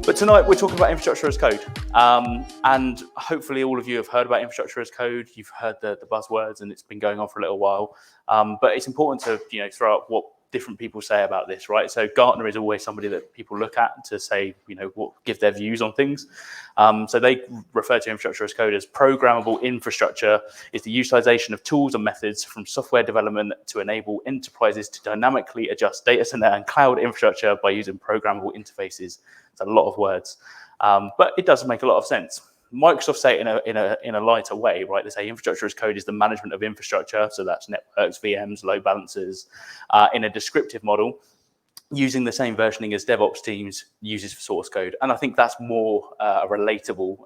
But tonight we're talking about infrastructure as code, and hopefully all of you have heard about infrastructure as code. You've heard the buzzwords, and it's been going on for a little while. But it's important to throw out what different people say about this, right? So Gartner is always somebody that people look at to say, give their views on things. So they refer to infrastructure as code as programmable infrastructure. It's the utilization of tools and methods from software development to enable enterprises to dynamically adjust data center and cloud infrastructure by using programmable interfaces. It's a lot of words, but it does make a lot of sense. Microsoft say it in a lighter way, right? They say infrastructure as code is the management of infrastructure, so that's networks, VMs, load balancers, in a descriptive model, using the same versioning as DevOps teams uses for source code. And I think that's more a relatable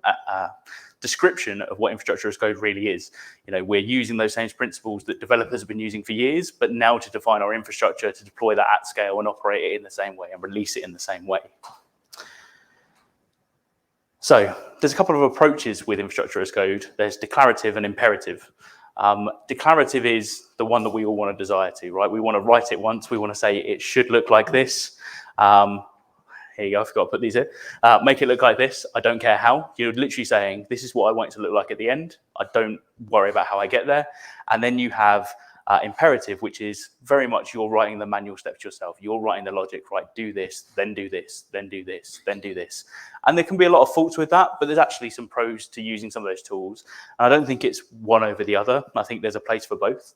description of what infrastructure as code really is. We're using those same principles that developers have been using for years, but now to define our infrastructure, to deploy that at scale and operate it in the same way and release it in the same way. So there's a couple of approaches with infrastructure as code. There's declarative and imperative. Declarative is the one that we all want to desire to, right? We want to write it once. We want to say it should look like this. Here you go, I forgot to put these in. Make it look like this. I don't care how. You're literally saying, this is what I want it to look like at the end. I don't worry about how I get there. And then you have imperative, which is very much you're writing the manual steps yourself. You're writing the logic, right? Do this, then do this, then do this, then do this. And there can be a lot of faults with that, but there's actually some pros to using some of those tools. And I don't think it's one over the other. I think there's a place for both.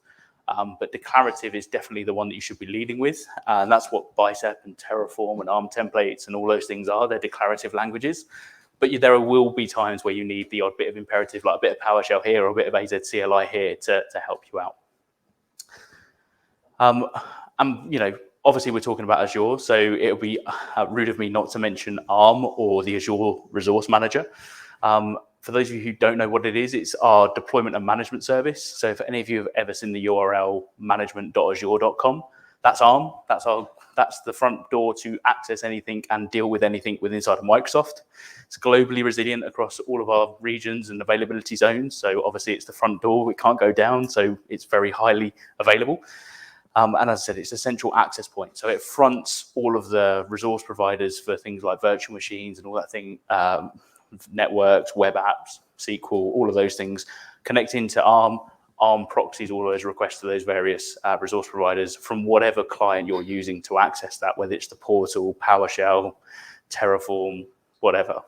But declarative is definitely the one that you should be leading with. And that's what Bicep and Terraform and ARM templates and all those things are. They're declarative languages. But there will be times where you need the odd bit of imperative, like a bit of PowerShell here or a bit of AZ-CLI here to help you out. Obviously we're talking about Azure, so it'll be rude of me not to mention ARM or the Azure Resource Manager. For those of you who don't know what it is, it's our deployment and management service. So if any of you have ever seen the URL management.azure.com, that's ARM. That's the front door to access anything and deal with anything inside of Microsoft. It's globally resilient across all of our regions and availability zones. So obviously it's the front door, it can't go down, so it's very highly available. And as I said, it's a central access point. So it fronts all of the resource providers for things like virtual machines and all that thing, networks, web apps, SQL, all of those things, connecting to ARM. ARM proxies all those requests to those various resource providers from whatever client you're using to access that, whether it's the portal, PowerShell, Terraform, whatever.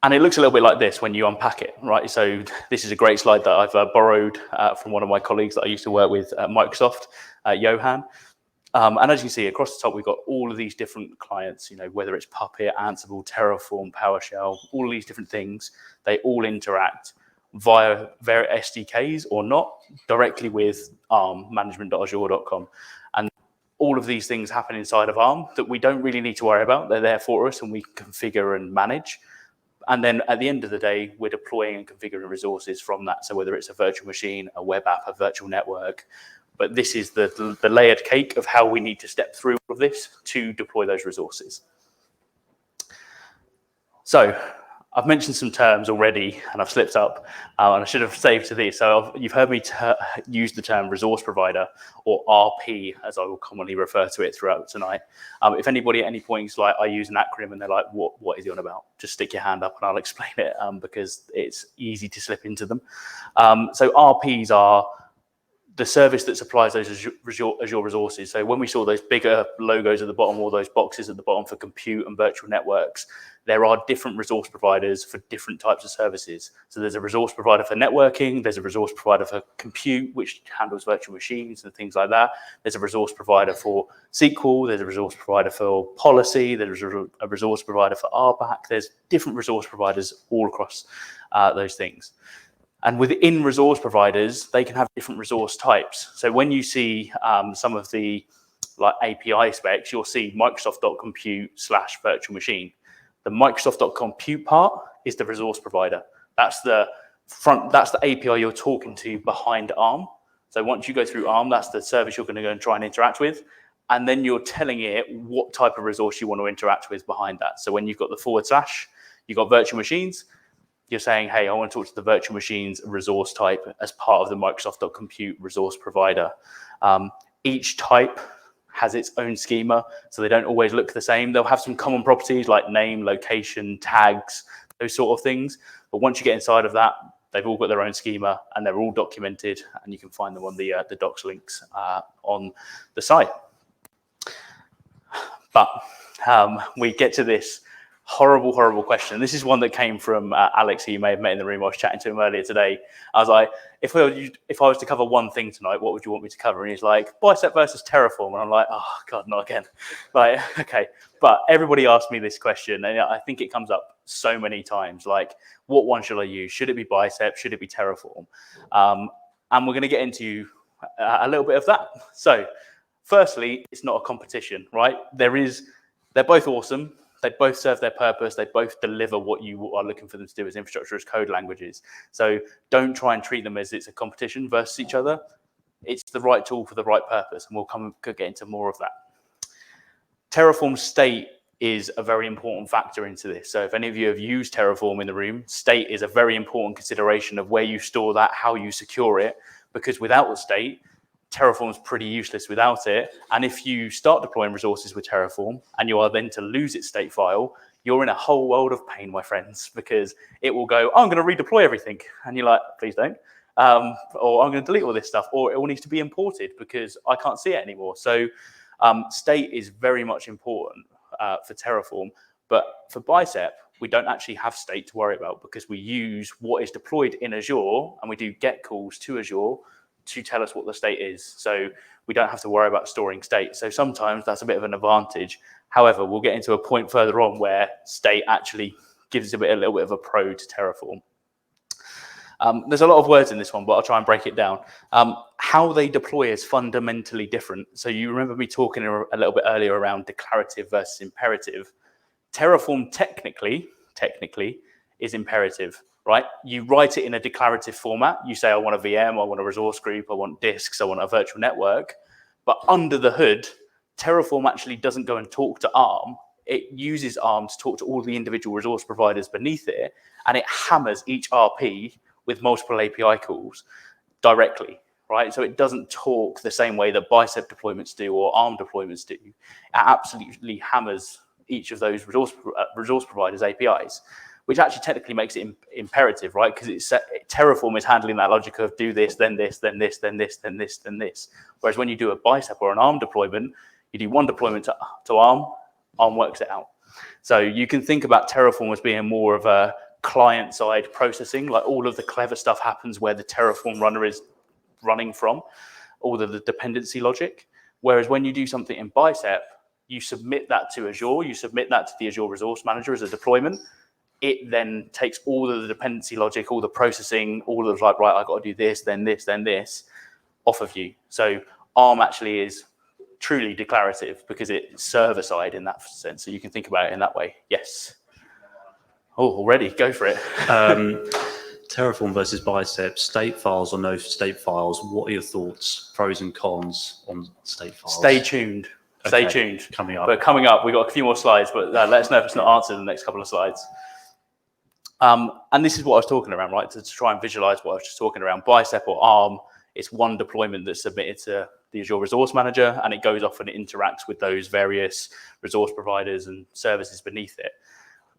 And it looks a little bit like this when you unpack it, right? So this is a great slide that I've borrowed from one of my colleagues that I used to work with at Microsoft, Johan. And as you can see, across the top, we've got all of these different clients, whether it's Puppet, Ansible, Terraform, PowerShell, all of these different things, they all interact via various SDKs or not, directly with ARM, management.azure.com. And all of these things happen inside of ARM that we don't really need to worry about. They're there for us and we configure and manage. And then at the end of the day, we're deploying and configuring resources from that. So whether it's a virtual machine, a web app, a virtual network, but this is the layered cake of how we need to step through all of this to deploy those resources. So I've mentioned some terms already and I've slipped up and I should have saved to this. So you've heard me use the term resource provider or RP, as I will commonly refer to it throughout tonight. If anybody at any point is like, I use an acronym and they're like, what is he on about? Just stick your hand up and I'll explain it because it's easy to slip into them. So RPs are the service that supplies those Azure resources. So when we saw those bigger logos at the bottom, all those boxes at the bottom for compute and virtual networks, there are different resource providers for different types of services. So there's a resource provider for networking, there's a resource provider for compute, which handles virtual machines and things like that. There's a resource provider for SQL, there's a resource provider for policy, there's a resource provider for RBAC. There's different resource providers all across those things. And within resource providers, they can have different resource types. So when you see some of the API specs, you'll see Microsoft.compute/virtual machine. The Microsoft.compute part is the resource provider. That's the API you're talking to behind ARM. So once you go through ARM, that's the service you're going to go and try and interact with. And then you're telling it what type of resource you want to interact with behind that. So when you've got the / you've got virtual machines, you're saying, hey, I want to talk to the virtual machines resource type as part of the Microsoft.compute resource provider. Each type has its own schema, so they don't always look the same. They'll have some common properties like name, location, tags, those sort of things. But once you get inside of that, they've all got their own schema and they're all documented, and you can find them on the docs links on the site. But we get to this horrible question. This is one that came from Alex, who you may have met in the room. I was chatting to him earlier today. I was like, if I was to cover one thing tonight, what would you want me to cover? And he's like, Bicep versus Terraform. And I'm like, oh God, not again. Like, okay. But everybody asked me this question, and I think it comes up so many times. Like, what one should I use? Should it be Bicep? Should it be Terraform? And we're going to get into a little bit of that. So firstly, it's not a competition, right? They're both awesome. They both serve their purpose. They both deliver what you are looking for them to do as infrastructure as code languages. So don't try and treat them as it's a competition versus each other. It's the right tool for the right purpose, and could get into more of that. Terraform state is a very important factor into this. So if any of you have used Terraform in the room, state is a very important consideration of where you store that, how you secure it, because without the state, Terraform's pretty useless without it. And if you start deploying resources with Terraform and you are then to lose its state file, you're in a whole world of pain, my friends, because it will go, oh, I'm going to redeploy everything. And you're like, please don't. Or I'm going to delete all this stuff, or it all needs to be imported because I can't see it anymore. So state is very much important for Terraform. But for Bicep, we don't actually have state to worry about because we use what is deployed in Azure, and we do get calls to Azure to tell us what the state is. So we don't have to worry about storing state. So sometimes that's a bit of an advantage. However, we'll get into a point further on where state actually gives a little bit of a pro to Terraform. There's a lot of words in this one, but I'll try and break it down. How they deploy is fundamentally different. So you remember me talking a little bit earlier around declarative versus imperative. Terraform technically is imperative. Right? You write it in a declarative format. You say, I want a VM, I want a resource group, I want disks, I want a virtual network. But under the hood, Terraform actually doesn't go and talk to ARM. It uses ARM to talk to all the individual resource providers beneath it, and it hammers each RP with multiple API calls directly, right? So it doesn't talk the same way that Bicep deployments do or ARM deployments do. It absolutely hammers each of those resource providers' APIs, which actually technically makes it imperative, right? Because Terraform is handling that logic of do this, then this, then this, then this, then this, then this. Whereas when you do a Bicep or an ARM deployment, you do one deployment to ARM, ARM works it out. So you can think about Terraform as being more of a client-side processing, like all of the clever stuff happens where the Terraform runner is running from, all of the dependency logic. Whereas when you do something in Bicep, you submit that to Azure, you submit that to the Azure Resource Manager as a deployment. It then takes all of the dependency logic, all the processing, all of like, right, I've got to do this, then this, then this, off of you. So ARM actually is truly declarative because it's server-side in that sense. So you can think about it in that way. Yes. Oh, already, go for it. Terraform versus Bicep, state files or no state files. What are your thoughts, pros and cons on state files? Stay tuned. Stay tuned. Coming up. But coming up, we've got a few more slides, but let us know if it's not answered in the next couple of slides. And this is what I was talking around, right? To try and visualize what I was just talking around. Bicep or ARM, it's one deployment that's submitted to the Azure Resource Manager, and it goes off and it interacts with those various resource providers and services beneath it.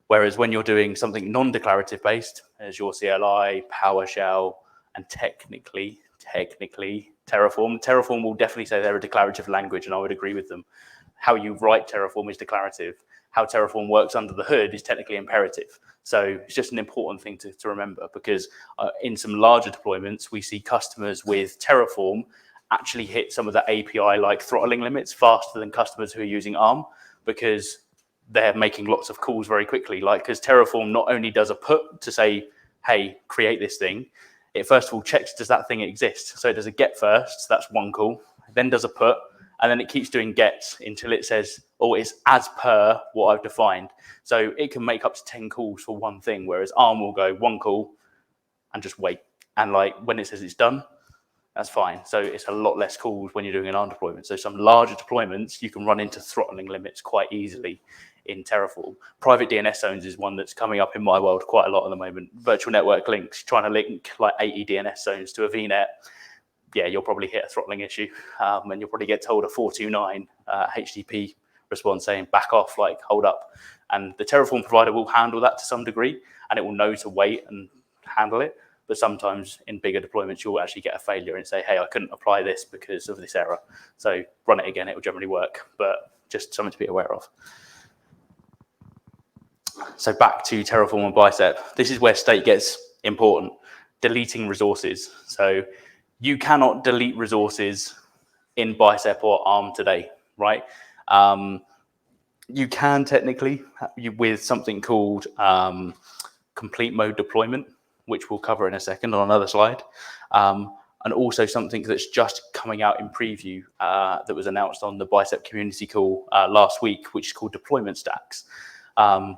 Whereas when you're doing something non-declarative based, Azure CLI, PowerShell, and technically Terraform will definitely say they're a declarative language, and I would agree with them. How you write Terraform is declarative. How Terraform works under the hood is technically imperative. So it's just an important thing to remember, because in some larger deployments, we see customers with Terraform actually hit some of the API-like throttling limits faster than customers who are using ARM, because they're making lots of calls very quickly. Like, because Terraform not only does a put to say, hey, create this thing, it first of all checks, does that thing exist? So it does a get first, so that's one call, then does a put, and then it keeps doing gets until it says, oh, it's as per what I've defined. So it can make up to 10 calls for one thing, whereas ARM will go one call and just wait. And like when it says it's done, that's fine. So it's a lot less calls when you're doing an ARM deployment. So some larger deployments, you can run into throttling limits quite easily in Terraform. Private DNS zones is one that's coming up in my world quite a lot at the moment. Virtual network links, trying to link like 80 DNS zones to a VNet. yeah, you'll probably hit a throttling issue, and you'll probably get told a 429 HTTP response saying back off, like hold up. And the Terraform provider will handle that to some degree, and it will know to wait and handle it. But sometimes in bigger deployments, you'll actually get a failure and say, hey, I couldn't apply this because of this error. So run it again, it will generally work, but just something to be aware of. So back to Terraform and Bicep. This is where state gets important, deleting resources. So you cannot delete resources in Bicep or ARM today, right? You can technically with something called complete mode deployment, which we'll cover in a second on another slide. And also something that's just coming out in preview that was announced on the Bicep community call last week, which is called deployment stacks,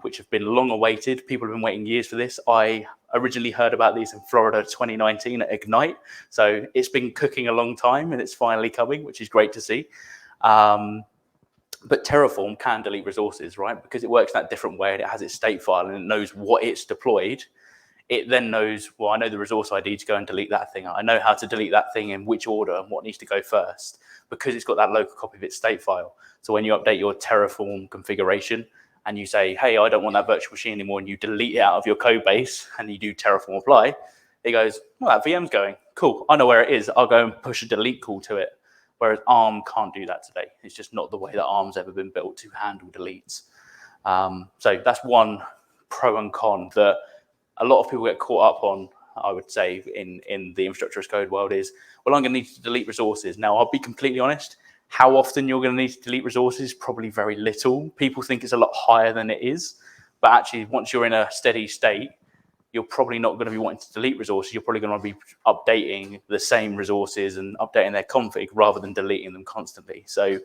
which have been long awaited. People have been waiting years for this. I originally heard about these in Florida 2019 at Ignite. So it's been cooking a long time and it's finally coming, which is great to see. But Terraform can delete resources, right? Because it works that different way and it has its state file and it knows what it's deployed. It then knows, well, I know the resource ID to go and delete that thing. I know how to delete that thing in which order and what needs to go first because it's got that local copy of its state file. So when you update your Terraform configuration and you say, hey, I don't want that virtual machine anymore, and you delete it out of your code base and you do Terraform apply, it goes, well, that VM's going. Cool, I know where it is. I'll go and push a delete call to it. Whereas ARM can't do that today. It's just not the way that ARM's ever been built to handle deletes. So that's one pro and con that a lot of people get caught up on, I would say, in the Infra-as-Code world is, well, I'm going to need to delete resources. Now, I'll be completely honest, how often you're going to need to delete resources, probably very little. People think it's a lot higher than it is. But actually, once you're in a steady state, you're probably not going to be wanting to delete resources. You're probably going to be updating the same resources and updating their config rather than deleting them constantly. So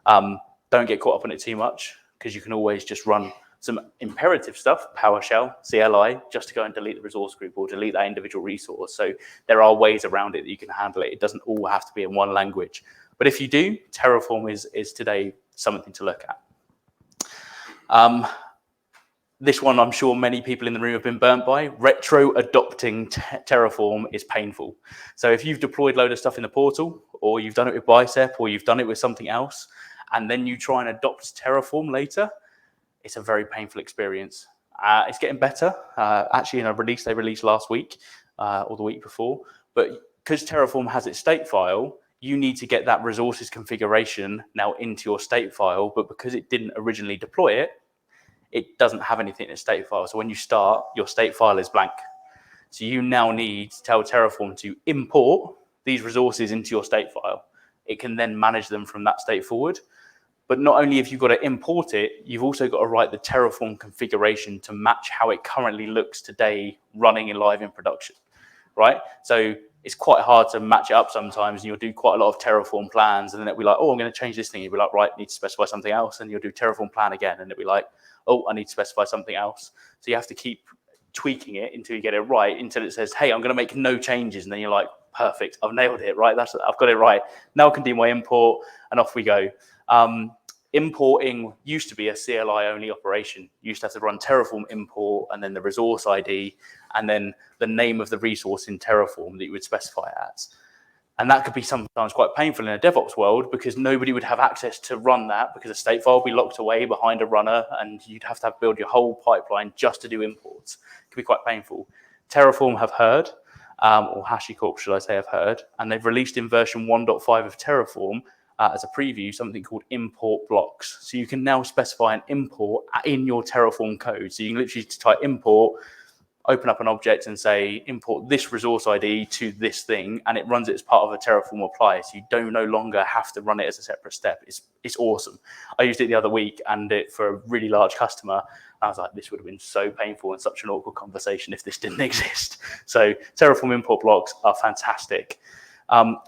don't get caught up on it too much because you can always just run some imperative stuff, PowerShell, CLI, just to go and delete the resource group or delete that individual resource. So there are ways around it that you can handle it. It doesn't all have to be in one language. But if you do, Terraform is today something to look at. This one, I'm sure many people in the room have been burnt by. Retro adopting Terraform is painful. So if you've deployed a load of stuff in the portal, or you've done it with Bicep, or you've done it with something else, and then you try and adopt Terraform later, it's a very painful experience. It's getting better. Actually, in a release they released last week, or the week before. But because Terraform has its state file, you need to get that resources configuration now into your state file. But because it didn't originally deploy it, it doesn't have anything in its state file. So when you start, your state file is blank. So you now need to tell Terraform to import these resources into your state file. It can then manage them from that state forward. But not only have you got to import it, you've also got to write the Terraform configuration to match how it currently looks today running live in production, right? So it's quite hard to match it up sometimes, and you'll do quite a lot of Terraform plans, and then it'll be like, oh, I'm going to change this thing. You'll be like, right, need to specify something else, and you'll do Terraform plan again, and it'll be like, oh, I need to specify something else. So you have to keep tweaking it until you get it right, until it says, hey, I'm going to make no changes, and then you're like, perfect, I've nailed it, right? I've got it right. Now I can do my import, and off we go. Importing used to be a CLI only operation. You used to have to run Terraform import and then the resource ID and then the name of the resource in Terraform that you would specify it as. And that could be sometimes quite painful in a DevOps world because nobody would have access to run that because a state file would be locked away behind a runner and you'd have to build your whole pipeline just to do imports. It could be quite painful. Terraform have heard, or HashiCorp should I say have heard, and they've released in version 1.5 of Terraform as a preview, something called import blocks. So you can now specify an import in your Terraform code. So you can literally type import, open up an object and say, import this resource ID to this thing, and it runs it as part of a Terraform apply. So you don't no longer have to run it as a separate step. It's awesome. I used it the other week and it for a really large customer. I was like, this would have been so painful and such an awkward conversation if this didn't exist. So Terraform import blocks are fantastic.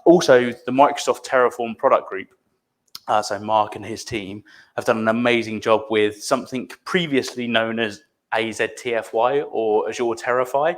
Also, the Microsoft Terraform product group, so Mark and his team, have done an amazing job with something previously known as AZTFY or Azure Terrafy.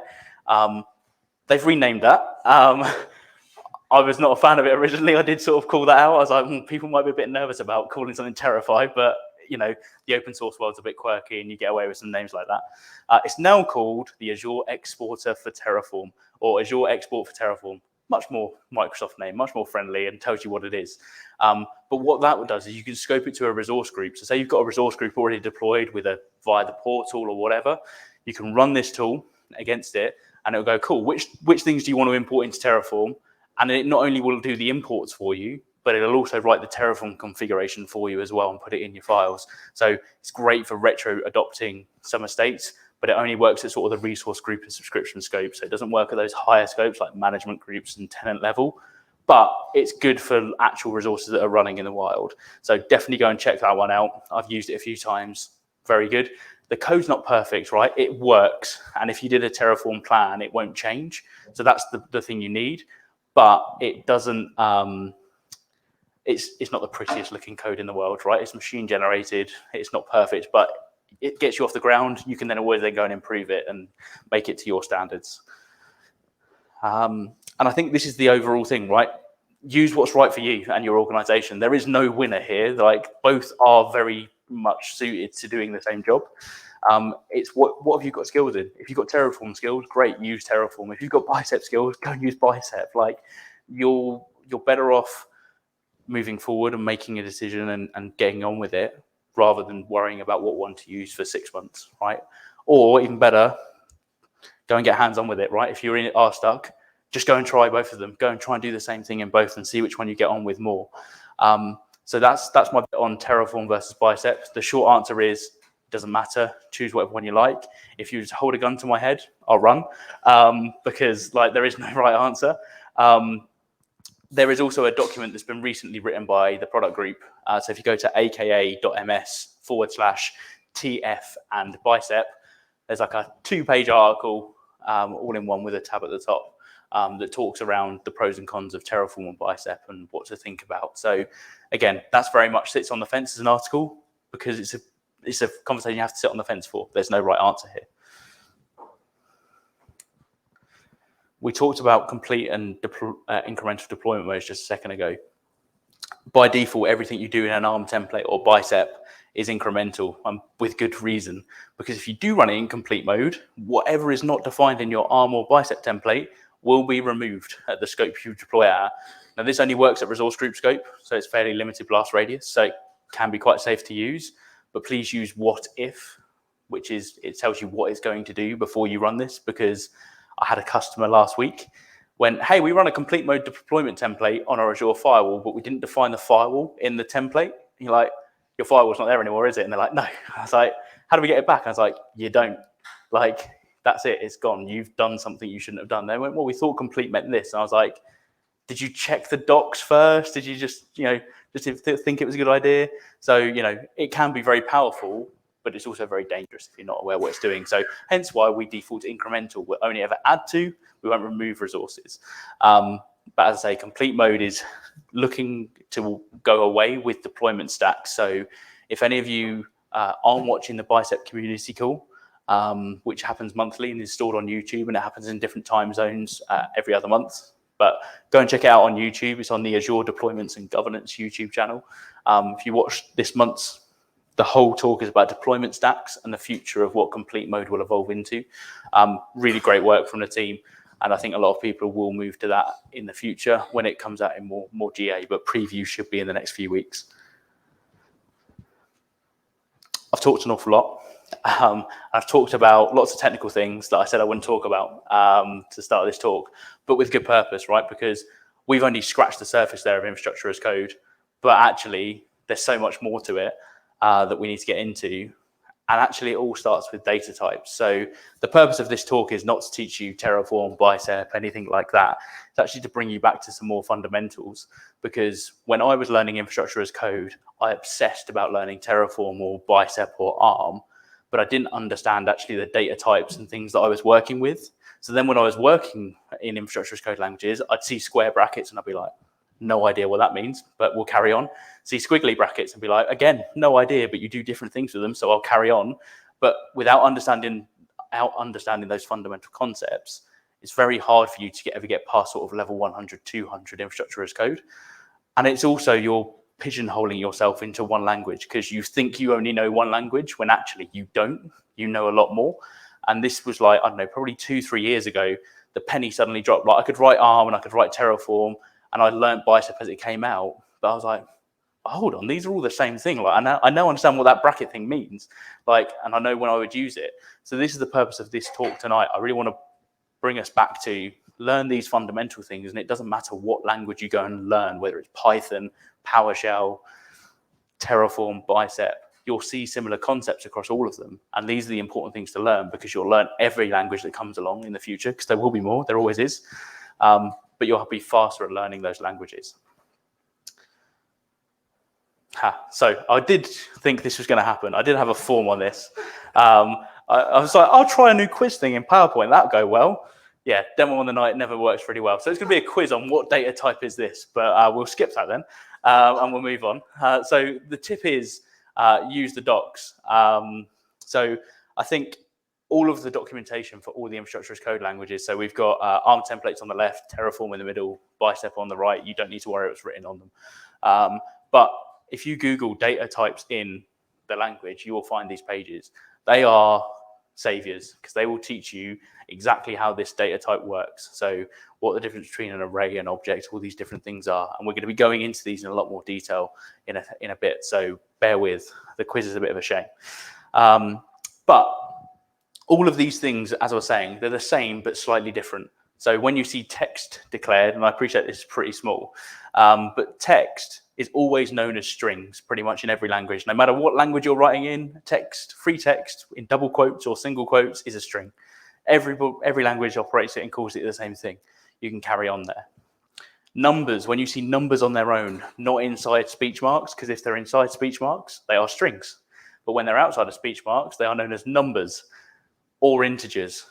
They've renamed that. I was not a fan of it originally. I did sort of call that out. I was like, people might be a bit nervous about calling something Terrafy, but you know, the open source world's a bit quirky and you get away with some names like that. It's now called the Azure Exporter for Terraform or Azure Export for Terraform. much more Microsoft name, much more friendly, and tells you what it is. But what that does is you can scope it to a resource group. So say you've got a resource group already deployed via the portal or whatever, you can run this tool against it, and it'll go, cool, which things do you want to import into Terraform? And it not only will do the imports for you, but it'll also write the Terraform configuration for you as well and put it in your files. So it's great for retro adopting some estates, but it only works at sort of the resource group and subscription scope. So it doesn't work at those higher scopes like management groups and tenant level, but it's good for actual resources that are running in the wild. So definitely go and check that one out. I've used it a few times. Very good. The code's not perfect, right? It works. And if you did a Terraform plan, it won't change. So that's the thing you need. But it doesn't, it's not the prettiest looking code in the world, right? It's machine generated. It's not perfect, but it gets you off the ground. You can then always go and improve it and make it to your standards. And I think this is the overall thing, right? Use what's right for you and your organization. There is no winner here. Like, both are very much suited to doing the same job. It's what have you got skills in? If you've got Terraform skills, great, use Terraform. If you've got Bicep skills, go and use Bicep. Like, you're better off moving forward and making a decision and getting on with it, rather than worrying about what one to use for 6 months, right? Or even better, go and get hands-on with it, right? If you're stuck, just go and try both of them. Go and try and do the same thing in both and see which one you get on with more. So that's my bit on Terraform versus Bicep. The short answer is, it doesn't matter. Choose whatever one you like. If you just hold a gun to my head, I'll run, because there is no right answer. There is also a document that's been recently written by the product group. So if you go to aka.ms/TF and Bicep, there's like a 2-page article, all in one with a tab at the top, that talks around the pros and cons of Terraform and Bicep and what to think about. So again, that's very much sits on the fence as an article, because it's a conversation you have to sit on the fence for. There's no right answer here. We talked about complete and incremental deployment modes just a second ago. By default, everything you do in an ARM template or Bicep is incremental, with good reason. Because if you do run it in complete mode, whatever is not defined in your ARM or Bicep template will be removed at the scope you deploy at. Now, this only works at resource group scope, so it's fairly limited blast radius, so it can be quite safe to use. But please use what if, which is, it tells you what it's going to do before you run this, because I had a customer last week went, hey, we run a complete mode deployment template on our Azure firewall, but we didn't define the firewall in the template. And you're like, your firewall's not there anymore, is it? And they're like, no. I was like, how do we get it back? I was like, you don't. Like, that's it. It's gone. You've done something you shouldn't have done. They went, well, we thought complete meant this. And I was like, did you check the docs first? Did you just think it was a good idea? So, it can be very powerful, but it's also very dangerous if you're not aware what it's doing. So hence why we default to incremental. We'll only ever add to, we won't remove resources. But as I say, complete mode is looking to go away with deployment stacks. So if any of you aren't watching the Bicep community call, which happens monthly and is stored on YouTube, and it happens in different time zones every other month. But go and check it out on YouTube. It's on the Azure Deployments and Governance YouTube channel. If you watch this month's, the whole talk is about deployment stacks and the future of what complete mode will evolve into. Really great work from the team. And I think a lot of people will move to that in the future when it comes out in more GA, but preview should be in the next few weeks. I've talked an awful lot. I've talked about lots of technical things that I said I wouldn't talk about to start this talk, but with good purpose, right? Because we've only scratched the surface there of infrastructure as code, but actually there's so much more to it that we need to get into. And actually it all starts with data types. So the purpose of this talk is not to teach you Terraform, Bicep, anything like that. It's actually to bring you back to some more fundamentals, because when I was learning infrastructure as code, I obsessed about learning Terraform or Bicep or ARM, but I didn't understand actually the data types and things that I was working with. So then when I was working in infrastructure as code languages, I'd see square brackets and I'd be like, no idea what that means, but we'll carry on. See squiggly brackets and be like, again, no idea, but you do different things with them, so I'll carry on. But without understanding those fundamental concepts, it's very hard for you to ever get past sort of level 100, 200 infrastructure as code. And it's also you're pigeonholing yourself into one language because you think you only know one language when actually you don't. You know a lot more. And this was like, I don't know, probably 2-3 years ago, the penny suddenly dropped. Like I could write ARM and I could write Terraform, and I learned Bicep as it came out. But I was like, hold on, these are all the same thing. Like I now understand what that bracket thing means. Like, and I know when I would use it. So this is the purpose of this talk tonight. I really want to bring us back to learn these fundamental things, and it doesn't matter what language you go and learn, whether it's Python, PowerShell, Terraform, Bicep. You'll see similar concepts across all of them. And these are the important things to learn, because you'll learn every language that comes along in the future, because there will be more, there always is. But you'll be faster at learning those languages. So I did think this was going to happen. I did have a form on this. I was like, I'll try a new quiz thing in PowerPoint. That'll go well. Yeah, demo on the night never works really well. So it's going to be a quiz on what data type is this, but we'll skip that then, and we'll move on. So the tip is use the docs. So I think all of the documentation for all the infrastructure as code languages. So we've got ARM templates on the left, Terraform in the middle, Bicep on the right. You don't need to worry what's written on them. But if you Google data types in the language, you will find these pages. They are saviors, because they will teach you exactly how this data type works. So what the difference between an array and object, all these different things are. And we're going to be going into these in a lot more detail in a bit. So bear with. The quiz is a bit of a shame. But all of these things, as I was saying, they're the same but slightly different. So when you see text declared, and I appreciate this is pretty small, but text is always known as strings pretty much in every language. No matter what language you're writing in, text, free text in double quotes or single quotes is a string. Every language operates it and calls it the same thing. You can carry on there. Numbers, when you see numbers on their own, not inside speech marks, because if they're inside speech marks, they are strings. But when they're outside of speech marks, they are known as numbers or integers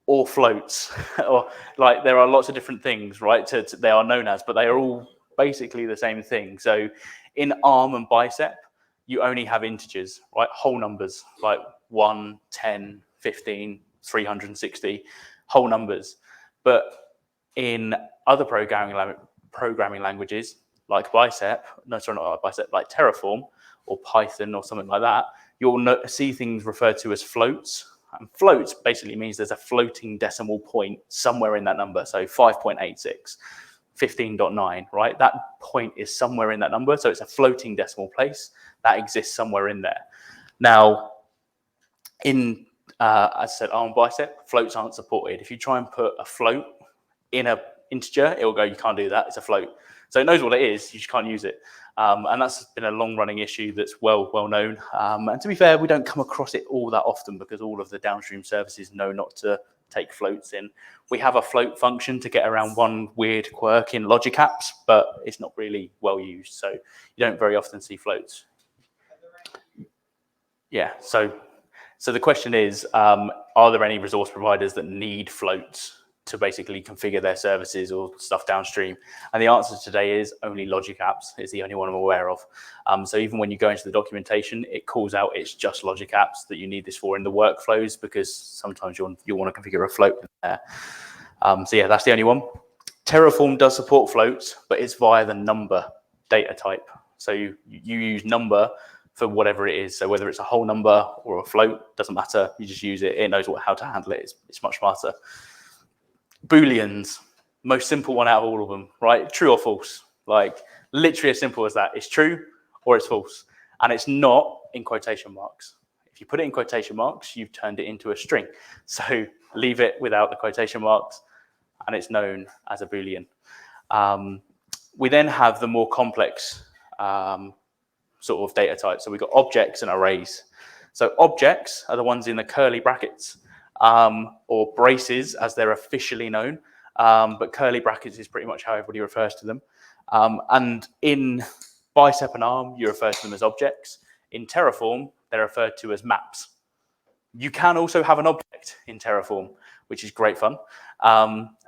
or floats. Or like there are lots of different things, right? They are known as, but they are all basically the same thing. So in ARM and Bicep, you only have integers, right? Whole numbers, like 1, 10, 15, 360, whole numbers. But in other programming languages, like Bicep, no, sorry, not Bicep, like Terraform or Python or something like that, you'll see things referred to as floats. And floats basically means there's a floating decimal point somewhere in that number. So 5.86. 15.9, right? That point is somewhere in that number. So it's a floating decimal place that exists somewhere in there. Now, in, as I said, ARM Bicep, floats aren't supported. If you try and put a float in an integer, it will go, you can't do that, it's a float. So it knows what it is, you just can't use it. And that's been a long-running issue that's well known. And to be fair, we don't come across it all that often, because all of the downstream services know not to take floats in. We have a float function to get around one weird quirk in logic apps, but it's not really well used. So you don't very often see floats. Yeah, so the question is, are there any resource providers that need floats to basically configure their services or stuff downstream? And the answer today is only logic apps is the only one I'm aware of. So even when you go into the documentation, it calls out it's just logic apps that you need this for in the workflows, because sometimes you'll want to configure a float in there. So yeah, that's the only one. Terraform does support floats, but it's via the number data type. So you use number for whatever it is. So whether it's a whole number or a float, doesn't matter. You just use it. It knows how to handle it. It's much smarter. Booleans, most simple one out of all of them, right? True or false? Like literally as simple as that. It's true or it's false. And it's not in quotation marks. If you put it in quotation marks, you've turned it into a string. So leave it without the quotation marks, and it's known as a Boolean. We then have the more complex sort of data types. So we've got objects and arrays. So objects are the ones in the curly brackets, or braces as they're officially known, but curly brackets is pretty much how everybody refers to them. And in Bicep and ARM, you refer to them as objects. In Terraform, they're referred to as maps. You can also have an object in Terraform, which is great fun.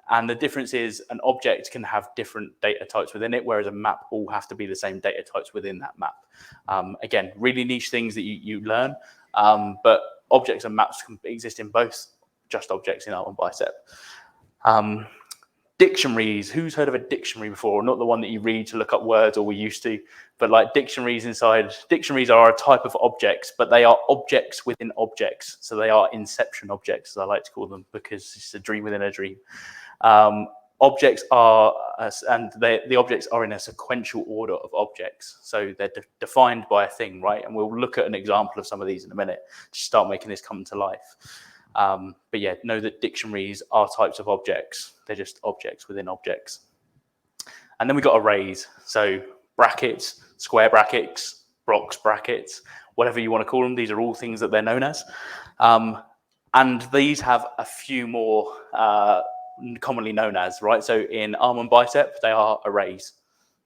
And the difference is an object can have different data types within it, whereas a map all have to be the same data types within that map. Again, really niche things that you learn, but objects and maps can exist in both, just objects in ARM and Bicep. Dictionaries, who's heard of a dictionary before? Not the one that you read to look up words, or we used to, but like dictionaries are a type of objects, but they are objects within objects. So they are inception objects, as I like to call them, because it's a dream within a dream. Objects are, the objects are in a sequential order of objects. So they're defined by a thing, right? And we'll look at an example of some of these in a minute to start making this come to life. But yeah, know that dictionaries are types of objects. They're just objects within objects. And then we've got arrays. So brackets, square brackets, box brackets, whatever you want to call them. These are all things that they're known as. And these have a few more commonly known as, right? So in ARM and Bicep, they are arrays.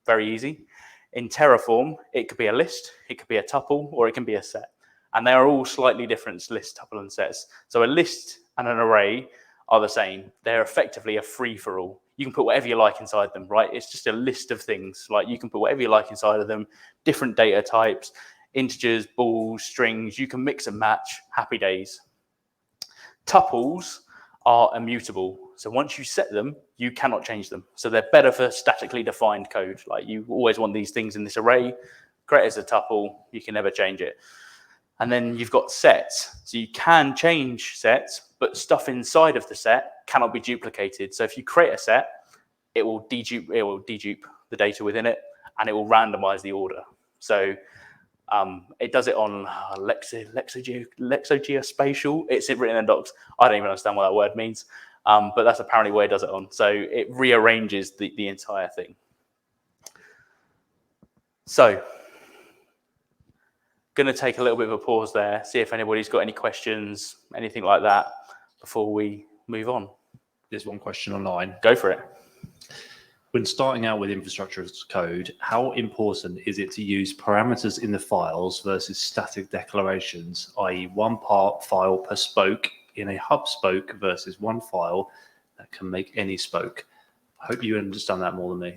Very easy. In Terraform, it could be a list, it could be a tuple, or it can be a set. And they are all slightly different, list, tuple, and sets. So a list and an array are the same. They're effectively a free-for-all. You can put whatever you like inside them, right? It's just a list of things. Like you can put whatever you like inside of them, different data types, integers, balls, strings. You can mix and match, happy days. Tuples are immutable. So once you set them, you cannot change them. So they're better for statically defined code. Like you always want these things in this array, create as a tuple, you can never change it. And then you've got sets. So you can change sets, but stuff inside of the set cannot be duplicated. So if you create a set, it will dedupe the data within it, and it will randomize the order. So it does it on lexogeospatial. It's written in docs. I don't even understand what that word means, but that's apparently where it does it on. So it rearranges the entire thing. So going to take a little bit of a pause there, see if anybody's got any questions, anything like that, before we move on. There's one question online. Go for it. When starting out with infrastructure as code, how important is it to use parameters in the files versus static declarations, i.e. one part file per spoke in a hub spoke versus one file that can make any spoke? I hope you understand that more than me.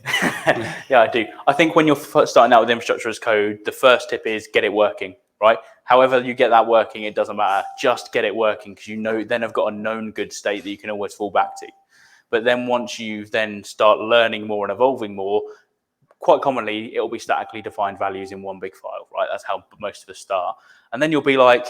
Yeah, I do. I think when you're starting out with infrastructure as code, the first tip is get it working, right? However you get that working, it doesn't matter. Just get it working, because you know then have got a known good state that you can always fall back to. But then once you then start learning more and evolving more, quite commonly, it'll be statically defined values in one big file, right? That's how most of us start. And then you'll be like,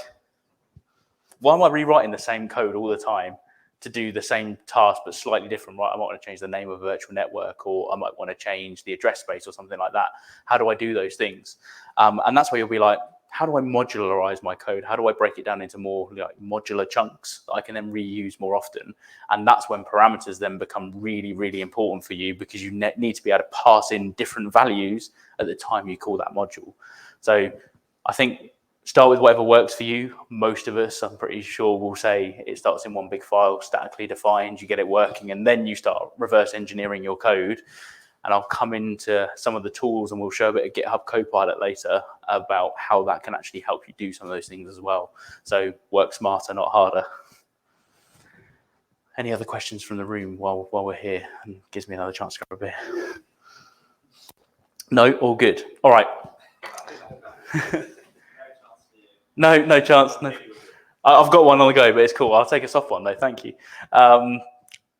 why am I rewriting the same code all the time to do the same task but slightly different, right? I might want to change the name of a virtual network, or I might want to change the address space or something like that. How do I do those things? And that's where you'll be like, how do I modularize my code? How do I break it down into more like modular chunks that I can then reuse more often? And that's when parameters then become really, really important for you, because you need to be able to pass in different values at the time you call that module. So I think start with whatever works for you. Most of us, I'm pretty sure, will say it starts in one big file, statically defined, you get it working, and then you start reverse engineering your code. And I'll come into some of the tools, and we'll show a bit of GitHub Co-Pilot later about how that can actually help you do some of those things as well. So work smarter, not harder. Any other questions from the room while we're here? And gives me another chance to grab a beer. No, all good. All right. No chance. No. I've got one on the go, but it's cool. I'll take a soft one though. Thank you.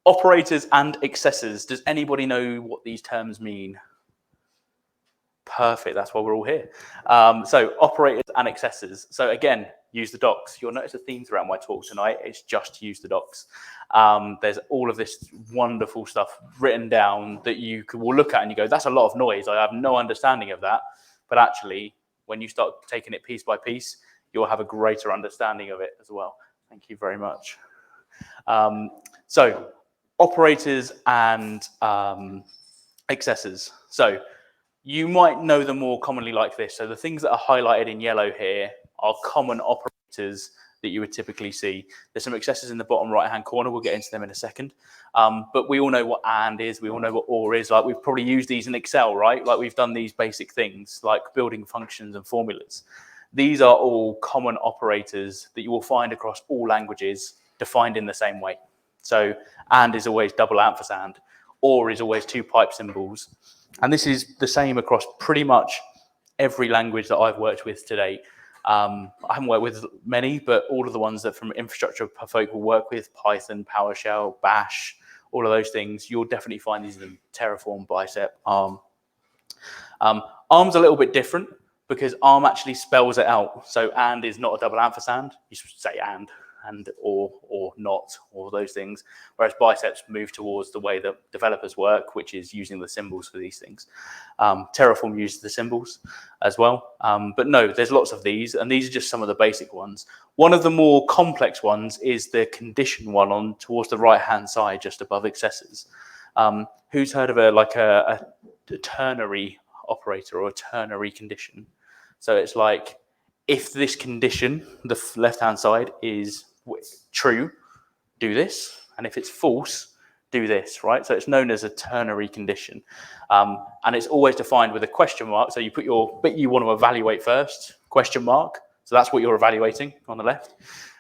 Operators and accessors. Does anybody know what these terms mean? Perfect. That's why we're all here. So operators and accessors. So again, use the docs. You'll notice a theme throughout my talk tonight. It's just use the docs. There's all of this wonderful stuff written down that you will look at and you go, that's a lot of noise. I have no understanding of that. But actually, when you start taking it piece by piece, you'll have a greater understanding of it as well. Thank you very much. So operators and accessors. So you might know them more commonly like this. So the things that are highlighted in yellow here are common operators that you would typically see. There's some accessors in the bottom right-hand corner. We'll get into them in a second. But we all know what and is. We all know what or is. Like we've probably used these in Excel, right? Like we've done these basic things like building functions and formulas. These are all common operators that you will find across all languages defined in the same way. So and is always double ampersand, or is always two pipe symbols. And this is the same across pretty much every language that I've worked with to date. I haven't worked with many, but all of the ones that from infrastructure folk will work with, Python, PowerShell, Bash, all of those things, you'll definitely find these in Terraform, Bicep, ARM. ARM's a little bit different because ARM actually spells it out. So and is not a double ampersand. You should say and or not, or those things. Whereas Biceps move towards the way that developers work, which is using the symbols for these things. Terraform uses the symbols as well. But no, there's lots of these, and these are just some of the basic ones. One of the more complex ones is the condition one on towards the right-hand side, just above accessors. Who's heard of a ternary operator or a ternary condition? So it's like, if this condition, the left-hand side, is true, do this, and if it's false, do this, right? So it's known as a ternary condition. And it's always defined with a question mark. So you put your bit you want to evaluate first, question mark. So that's what you're evaluating on the left.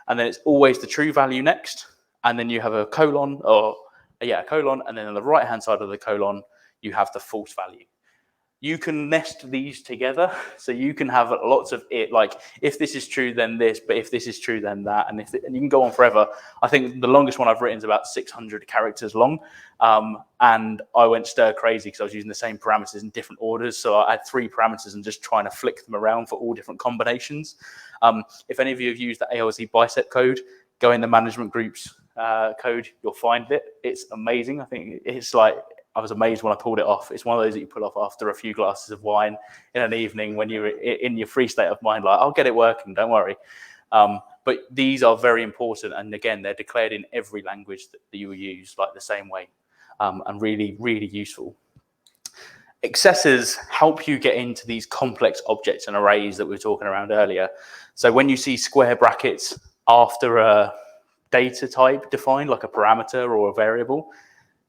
And then it's always the true value next. And then you have a colon, a colon. And then on the right-hand side of the colon, you have the false value. You can nest these together, so you can have lots of it, like if this is true, then this, but if this is true, then that, and and you can go on forever. I think the longest one I've written is about 600 characters long, and I went stir crazy because I was using the same parameters in different orders. So I had 3 parameters and just trying to flick them around for all different combinations. If any of you have used the ALZ Bicep code, go in the management groups code, you'll find it. It's amazing. I think it's like, I was amazed when I pulled it off. It's one of those that you pull off after a few glasses of wine in an evening when you're in your free state of mind, like, I'll get it working, don't worry. But these are very important. And again, they're declared in every language that you will use, like the same way, and really, really useful. Accessors help you get into these complex objects and arrays that we were talking around earlier. So when you see square brackets after a data type defined, like a parameter or a variable,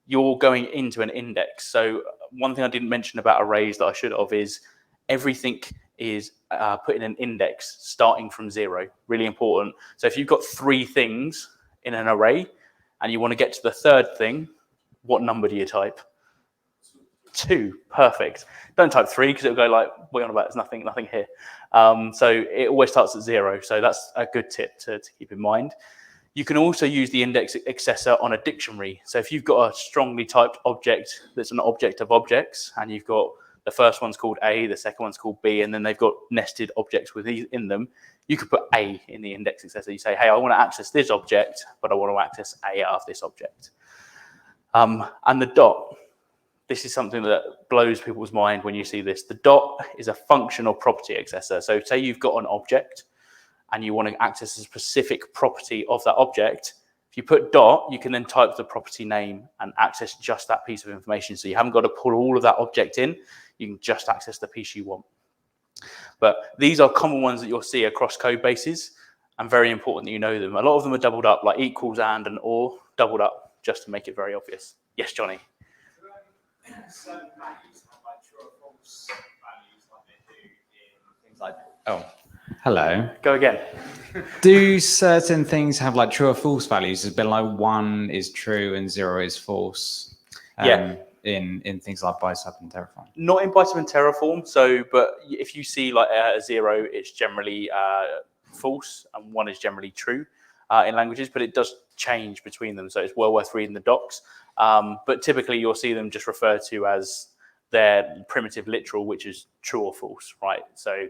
you're going into an index. So one thing I didn't mention about arrays that I should have is everything is put in an index starting from 0. Really important. So if you've got 3 things in an array and you want to get to the 3rd thing, what number do you type? 2. Perfect. Don't type 3 because it'll go like, what are you on about? There's nothing here. So it always starts at 0. So that's a good tip to keep in mind. You can also use the index accessor on a dictionary. So if you've got a strongly typed object that's an object of objects, and you've got the first one's called A, the second one's called B, and then they've got nested objects within them, you could put A in the index accessor. You say, hey, I want to access this object, but I want to access A out of this object. And the dot, this is something that blows people's mind when you see this. The dot is a function or property accessor. So say you've got an object, and you want to access a specific property of that object, if you put dot, you can then type the property name and access just that piece of information. So you haven't got to pull all of that object in. You can just access the piece you want. But these are common ones that you'll see across code bases, and very important that you know them. A lot of them are doubled up, like equals and or, doubled up, just to make it very obvious. Yes, Johnny? Certain values have like true or false values like they do in things like, oh, hello. Go again. Do certain things have like true or false values? It's been like 1 is true and 0 is false. Yeah. In things like Bicep and Terraform. Not in Bicep and Terraform. So, but if you see like a 0, it's generally false, and 1 is generally true in languages. But it does change between them, so it's well worth reading the docs. But typically, you'll see them just referred to as their primitive literal, which is true or false, right? So.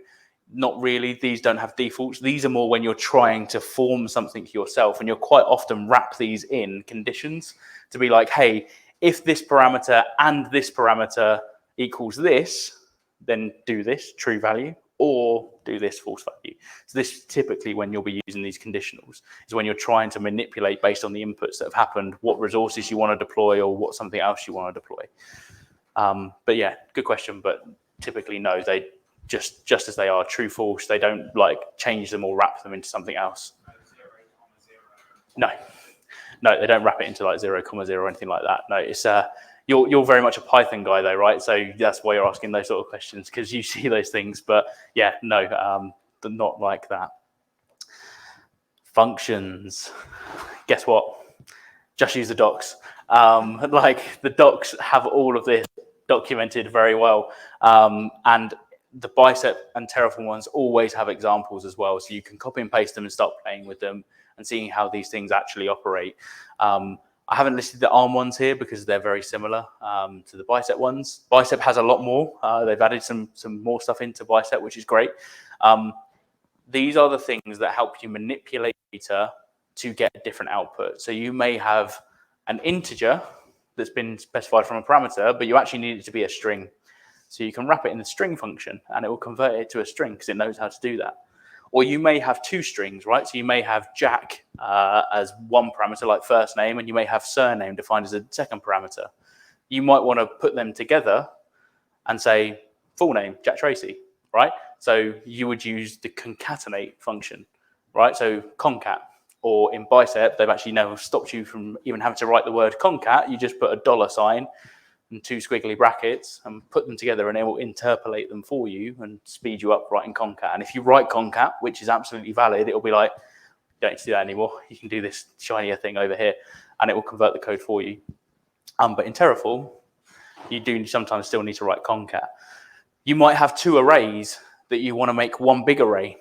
Not really. These don't have defaults. These are more when you're trying to form something yourself, and you'll quite often wrap these in conditions to be like, hey, if this parameter and this parameter equals this, then do this, true value, or do this, false value. So this typically, when you'll be using these conditionals, is when you're trying to manipulate based on the inputs that have happened, what resources you want to deploy or what something else you want to deploy. But yeah, good question. But typically, no, they just as they are, true, false. They don't like change them or wrap them into something else. No, they don't wrap it into like 0, 0 or anything like that. No, it's you're very much a Python guy though, right? So that's why you're asking those sort of questions, because you see those things. But yeah, no, not like that. Functions. Guess what? Just use the docs. Like the docs have all of this documented very well, and the Bicep and Terraform ones always have examples as well, so you can copy and paste them and start playing with them and seeing how these things actually operate. I haven't listed the ARM ones here because they're very similar to the Bicep ones. Bicep has a lot more. They've added some more stuff into Bicep, which is great. These are the things that help you manipulate data to get a different output. So you may have an integer that's been specified from a parameter, but you actually need it to be a string. So you can wrap it in the string function and it will convert it to a string because it knows how to do that. Or you may have two strings, right? So you may have Jack as one parameter, like first name, and you may have surname defined as a second parameter. You might want to put them together and say full name, Jack Tracey, right? So you would use the concatenate function, right? So concat, or in Bicep, they've actually now stopped you from even having to write the word concat. You just put a $sign and two squiggly brackets and put them together, and it will interpolate them for you and speed you up writing concat. And if you write concat, which is absolutely valid, it'll be like, you don't need to do that anymore. You can do this shinier thing over here, and it will convert the code for you. But in Terraform, you do sometimes still need to write concat. You might have two arrays that you want to make one big array.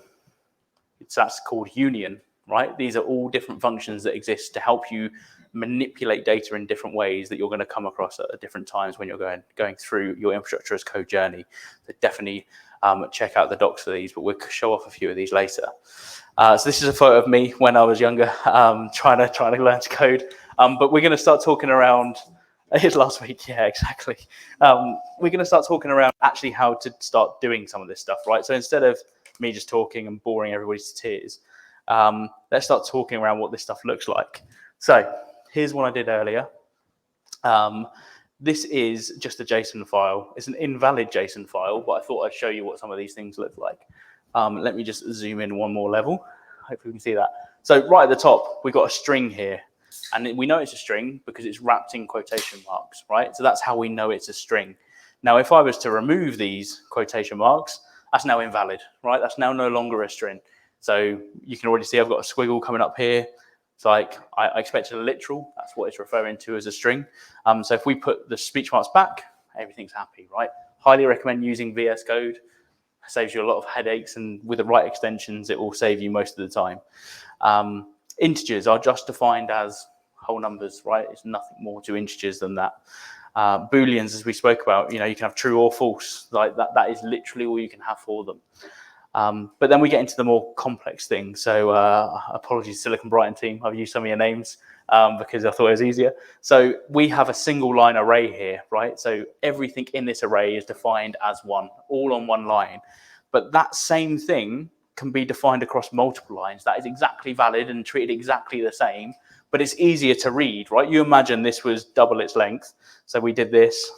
That's called union, right? These are all different functions that exist to help you manipulate data in different ways that you're going to come across at different times when you're going through your infrastructure as code journey. So definitely check out the docs for these, but we'll show off a few of these later. So this is a photo of me when I was younger, trying to learn to code. But we're going to start talking around. It's last week, yeah, exactly. We're going to start talking around actually how to start doing some of this stuff, right? So instead of me just talking and boring everybody to tears, let's start talking around what this stuff looks like. So here's one I did earlier. This is just a JSON file. It's an invalid JSON file, but I thought I'd show you what some of these things look like. Let me just zoom in one more level. Hopefully we can see that. So right at the top, we've got a string here. And we know it's a string because it's wrapped in quotation marks, right? So that's how we know it's a string. Now, if I was to remove these quotation marks, that's now invalid, right? That's now no longer a string. So you can already see I've got a squiggle coming up here. It's like I expected a literal. That's what it's referring to as a string. So if we put the speech marks back, everything's happy, right? Highly recommend using VS Code. It saves you a lot of headaches, and with the right extensions, it will save you most of the time. Integers are just defined as whole numbers, right? It's nothing more to integers than that. Booleans, as we spoke about, you can have true or false. Like that is literally all you can have for them. But then we get into the more complex things. So apologies, Silicon Brighton team. I've used some of your names because I thought it was easier. So we have a single line array here, right? So everything in this array is defined as one, all on one line. But that same thing can be defined across multiple lines. That is exactly valid and treated exactly the same, but it's easier to read, right? You imagine this was double its length. So we did this,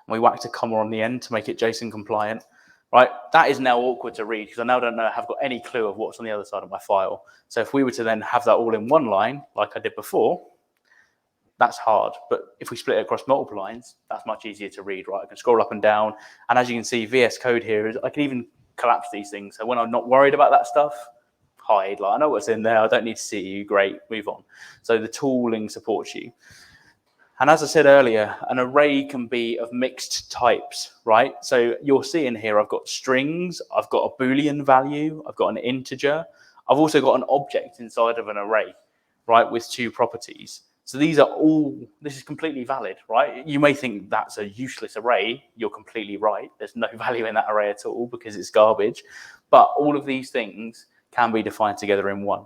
and we whacked a comma on the end to make it JSON compliant, right? That is now awkward to read because I now have got any clue of what's on the other side of my file. So if we were to then have that all in one line, like I did before, that's hard. But if we split it across multiple lines, that's much easier to read, right? I can scroll up and down. And as you can see, VS Code here is, I can even collapse these things. So when I'm not worried about that stuff, hide, like I know what's in there, I don't need to see you, great, move on. So the tooling supports you. And as I said earlier, an array can be of mixed types, right? So you're seeing here, I've got strings, I've got a Boolean value, I've got an integer, I've also got an object inside of an array, right, with two properties. So these are all, this is completely valid, right? You may think that's a useless array. You're completely right. There's no value in that array at all because it's garbage. But all of these things can be defined together in one.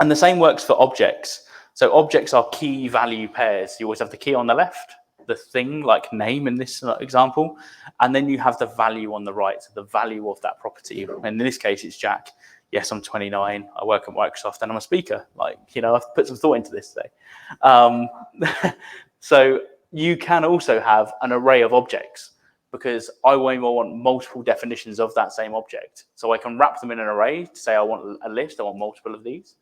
And the same works for objects. So objects are key value pairs. You always have the key on the left, the thing like name in this example, and then you have the value on the right, so the value of that property. And in this case, it's Jack. Yes, I'm 29. I work at Microsoft and I'm a speaker. Like, I've put some thought into this today. So you can also have an array of objects because I want multiple definitions of that same object. So I can wrap them in an array to say I want a list, I want multiple of these.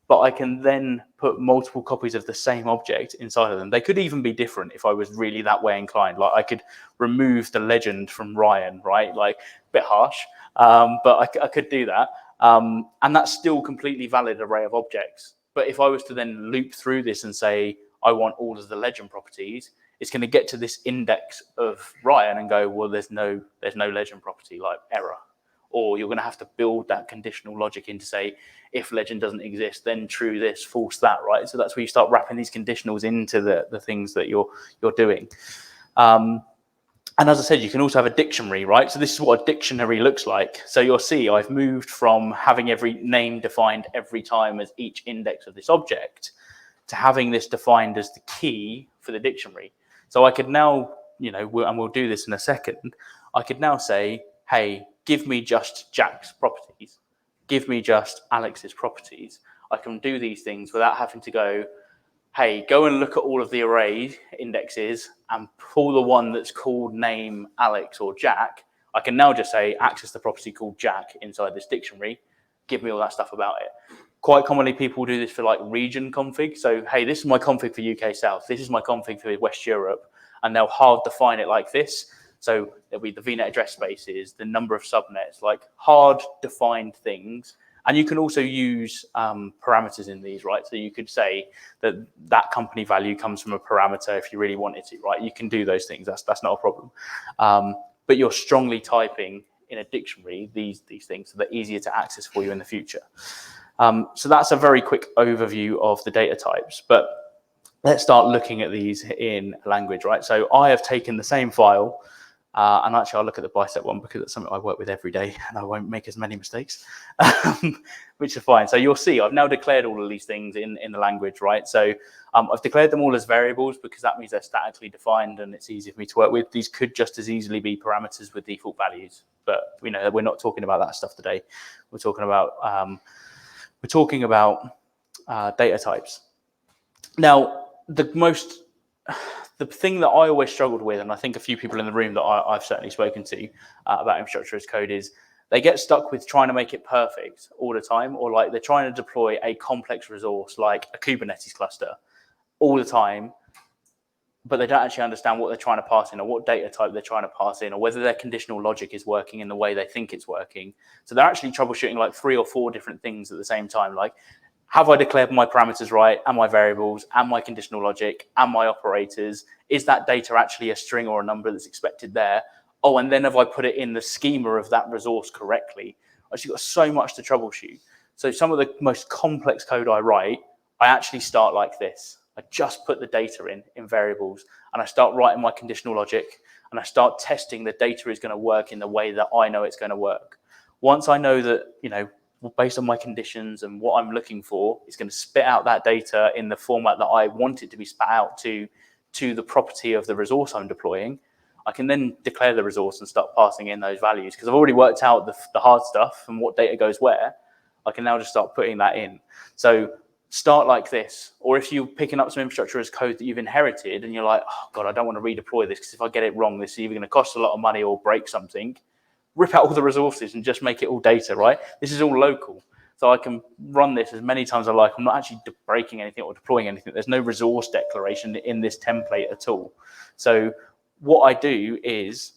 But I can then put multiple copies of the same object inside of them. They could even be different if I was really that way inclined. Like I could remove the legend from Ryan, right? Like a bit harsh, but I could do that. And that's still completely valid array of objects. But if I was to then loop through this and say, I want all of the legend properties, it's going to get to this index of Ryan and go, well, there's no legend property, like error. or you're going to have to build that conditional logic in to say, if legend doesn't exist, then true this, false that, right? So that's where you start wrapping these conditionals into the things that you're doing. And as I said, you can also have a dictionary, right? So this is what a dictionary looks like. So you'll see I've moved from having every name defined every time as each index of this object to having this defined as the key for the dictionary. So I could now, and we'll do this in a second, I could now say, hey, give me just Jack's properties. Give me just Alex's properties. I can do these things without having to go, hey, go and look at all of the array indexes and pull the one that's called name Alex or Jack. I can now just say, access the property called Jack inside this dictionary. Give me all that stuff about it. Quite commonly, people do this for like region config. So, hey, this is my config for UK South. This is my config for West Europe. And they'll hard define it like this. So there'll be the VNet address spaces, the number of subnets, like hard defined things. And you can also use parameters in these, right? So you could say that that company value comes from a parameter if you really wanted to, right? You can do those things. That's not a problem. But you're strongly typing in a dictionary these things, so they're easier to access for you in the future. So that's a very quick overview of the data types. But let's start looking at these in language, right? So I have taken the same file, and actually I'll look at the Bicep one because it's something I work with every day and I won't make as many mistakes, which is fine. So you'll see I've now declared all of these things in the language, right? So I've declared them all as variables because that means they're statically defined and it's easy for me to work with. These could just as easily be parameters with default values, but we know that we're not talking about that stuff today. We're talking about data types. Now, the thing that I always struggled with, and I think a few people in the room that I've certainly spoken to about infrastructure as code, is they get stuck with trying to make it perfect all the time, or like they're trying to deploy a complex resource like a Kubernetes cluster all the time, but they don't actually understand what they're trying to pass in or what data type they're trying to pass in or whether their conditional logic is working in the way they think it's working. So they're actually troubleshooting like 3 or 4 different things at the same time. Like, have I declared my parameters right, and my variables, and my conditional logic, and my operators? Is that data actually a string or a number that's expected there? Oh, and then have I put it in the schema of that resource correctly? I've actually got so much to troubleshoot. So some of the most complex code I write, I actually start like this. I just put the data in variables, and I start writing my conditional logic, and I start testing the data is going to work in the way that I know it's going to work. Once I know that, based on my conditions and what I'm looking for, it's going to spit out that data in the format that I want it to be spat out to the property of the resource I'm deploying, I can then declare the resource and start passing in those values. Because I've already worked out the hard stuff and what data goes where, I can now just start putting that in. So start like this. Or if you're picking up some infrastructure as code that you've inherited and you're like, oh God, I don't want to redeploy this because if I get it wrong, this is either going to cost a lot of money or break something. Rip out all the resources and just make it all data, right? This is all local. So I can run this as many times as I like. I'm not actually breaking anything or deploying anything. There's no resource declaration in this template at all. So what I do is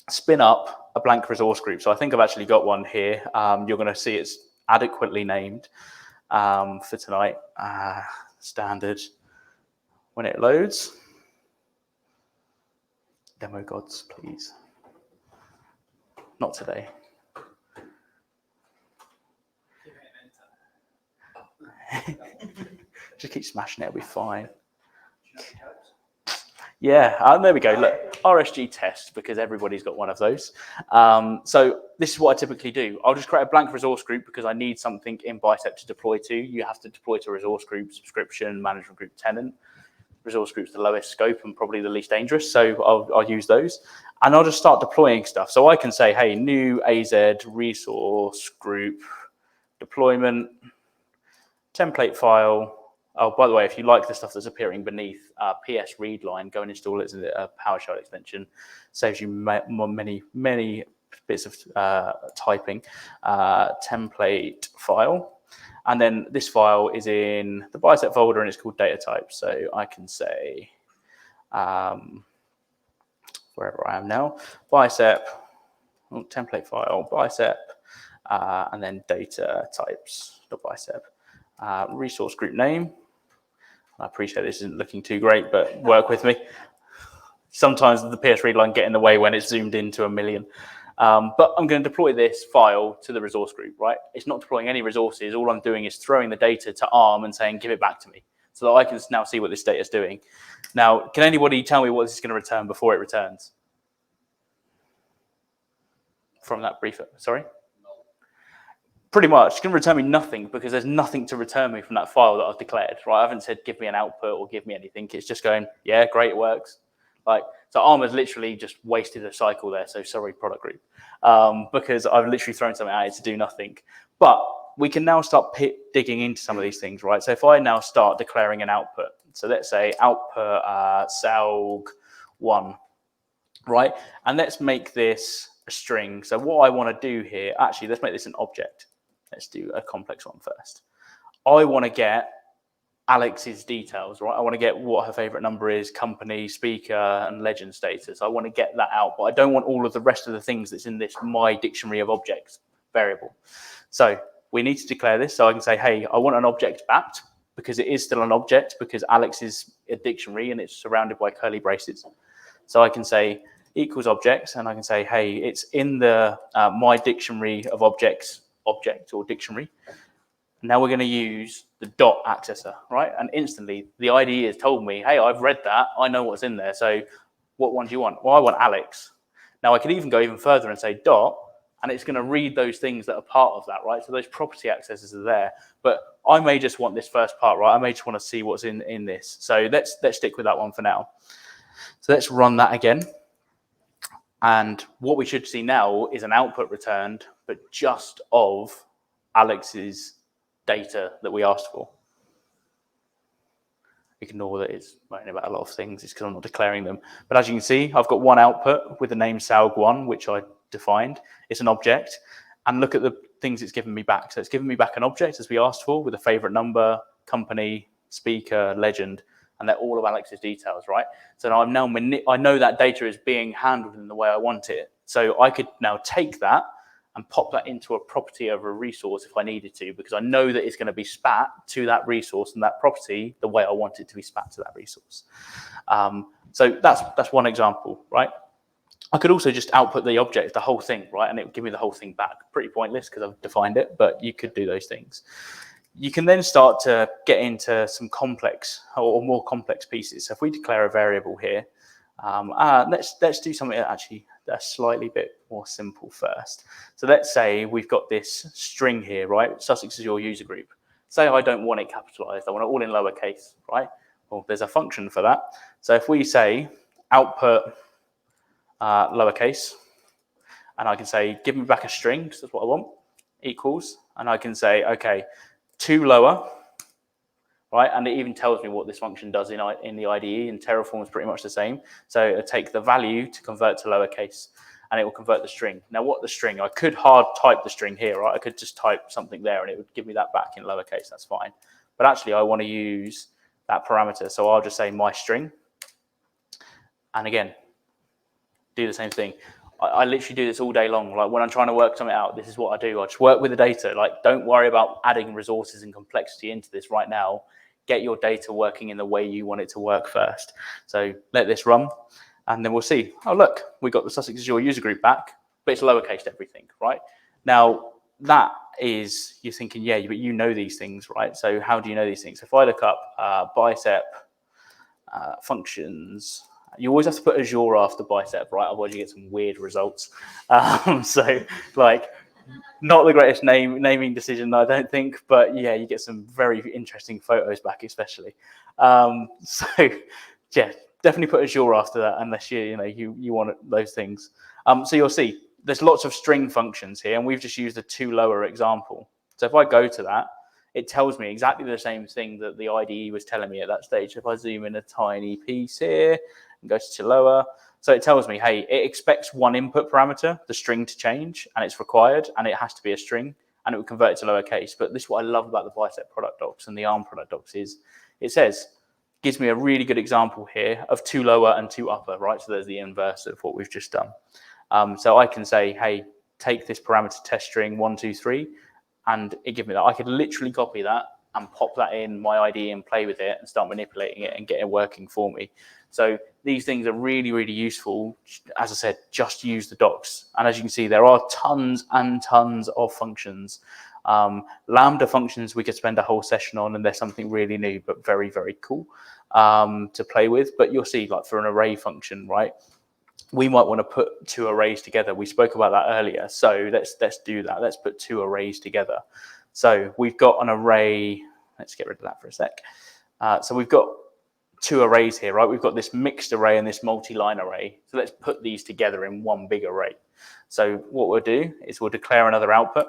spin up a blank resource group. So I think I've actually got one here. You're going to see it's adequately named for tonight. Standard. When it loads. Demo gods, please. Not today. Just keep smashing it, it'll be fine. Yeah, there we go. Look, RSG test, because everybody's got one of those. So this is what I typically do. I'll just create a blank resource group because I need something in Bicep to deploy to. You have to deploy to resource group, subscription, management group, tenant. Resource group's the lowest scope and probably the least dangerous, so I'll use those. And I'll just start deploying stuff. So I can say, hey, new AZ resource group deployment, template file. Oh, by the way, if you like the stuff that's appearing beneath PS read line, go and install it as a PowerShell extension. Saves you many bits of typing. Template file. And then this file is in the Bicep folder and it's called data type. So I can say, wherever I am now, Bicep, template file, Bicep, and then data types.bicep. Resource group name. I appreciate this isn't looking too great, but work with me. Sometimes the PS read line get in the way when it's zoomed into 1 million. But I'm going to deploy this file to the resource group, right? It's not deploying any resources. All I'm doing is throwing the data to ARM and saying, give it back to me, so that I can now see what this data is doing. Now, can anybody tell me what this is going to return before it returns? From that brief, sorry? Pretty much, it's going to return me nothing, because there's nothing to return me from that file that I've declared, right? I haven't said give me an output or give me anything. It's just going, yeah, great, it works. Like, so ARM has literally just wasted a cycle there. So sorry, product group, because I've literally thrown something at it to do nothing. But we can now start digging into some of these things, right? So if I now start declaring an output, so let's say output salg1, right? And let's make this a string. So what I want to do here, actually, let's make this an object. Let's do a complex one first. I want to get Alex's details, right? I want to get what her favorite number is, company, speaker, and legend status. I want to get that out, but I don't want all of the rest of the things that's in this my dictionary of objects variable. So we need to declare this. So I can say, hey, I want an object mapped, because it is still an object, because Alex is a dictionary and it's surrounded by curly braces. So I can say equals objects, and I can say, hey, it's in the my dictionary of objects object or dictionary. Now we're going to use the dot accessor, right? And instantly the IDE has told me, hey, I've read that. I know what's in there. So what one do you want? Well, I want Alex. Now I could even go even further and say dot, and it's going to read those things that are part of that, right? So those property accessors are there. But I may just want this first part, right? I may just want to see what's in this. So let's stick with that one for now. So let's run that again. And what we should see now is an output returned, but just of Alex's data that we asked for. Ignore that it's moaning about a lot of things. It's because I'm not declaring them. But as you can see, I've got one output with the name salg1, which I defined. It's an object. And look at the things it's given me back. So it's given me back an object as we asked for, with a favorite number, company, speaker, legend, and they're all of Alex's details, right? So now I know that data is being handled in the way I want it. So I could now take that and pop that into a property of a resource if I needed to, because I know that it's going to be spat to that resource and that property the way I want it to be spat to that resource. So that's one example, right? I could also just output the object, the whole thing, right? And it would give me the whole thing back. Pretty pointless because I've defined it, but you could do those things. You can then start to get into some complex or more complex pieces. So if we declare a variable here, let's do something actually that's slightly bit more simple first. So let's say we've got this string here, right? Sussex Azure user group. Say I don't want it capitalized. I want it all in lowercase, right? Well, there's a function for that. So if we say output lowercase, and I can say, give me back a string, because that's what I want, equals, and I can say, okay, 2 lower, right? And it even tells me what this function does in the IDE, and Terraform is pretty much the same. So it'll take the value to convert to lowercase, and it will convert the string. Now, what the string? I could hard type the string here, right? I could just type something there, and it would give me that back in lowercase. That's fine. But actually, I want to use that parameter. So I'll just say my string. And again, do the same thing. I literally do this all day long. Like when I'm trying to work something out, this is what I do. I just work with the data. Like, don't worry about adding resources and complexity into this right now. Get your data working in the way you want it to work first. So let this run, and then we'll see. Oh, look, we got the Sussex Azure user group back, but it's lowercase everything, right? Now, that is, you're thinking, yeah, but you know these things, right? So how do you know these things? If I look up Bicep functions, you always have to put Azure after Bicep, right? Otherwise you get some weird results. So like, not the greatest naming decision, I don't think, but yeah, you get some very interesting photos back, especially. So yeah, definitely put Azure after that, unless you want those things. So you'll see there's lots of string functions here, and we've just used a 2 lower example. So if I go to that, it tells me exactly the same thing that the IDE was telling me at that stage. If I zoom in a tiny piece here and go to lower, so it tells me, hey, it expects one input parameter, the string, to change, and it's required, and it has to be a string, and it will convert it to lowercase. But this is what I love about the Bicep product docs and the ARM product docs is it gives me a really good example here of 2 lower and 2 upper, right? So there's the inverse of what we've just done. So I can say, hey, take this parameter test string 1, 2, 3, and it gives me that. I could literally copy that and pop that in my IDE and play with it and start manipulating it and get it working for me. So these things are really, really useful. As I said, just use the docs. And as you can see, there are tons and tons of functions. Lambda functions we could spend a whole session on, and they're something really new, but very, very cool to play with. But you'll see, like for an array function, right? We might want to put two arrays together. We spoke about that earlier. So let's do that. Let's put two arrays together. So we've got an array. Let's get rid of that for a sec. So we've got two arrays here, right? We've got this mixed array and this multi-line array. So let's put these together in one big array. So what we'll do is we'll declare another output,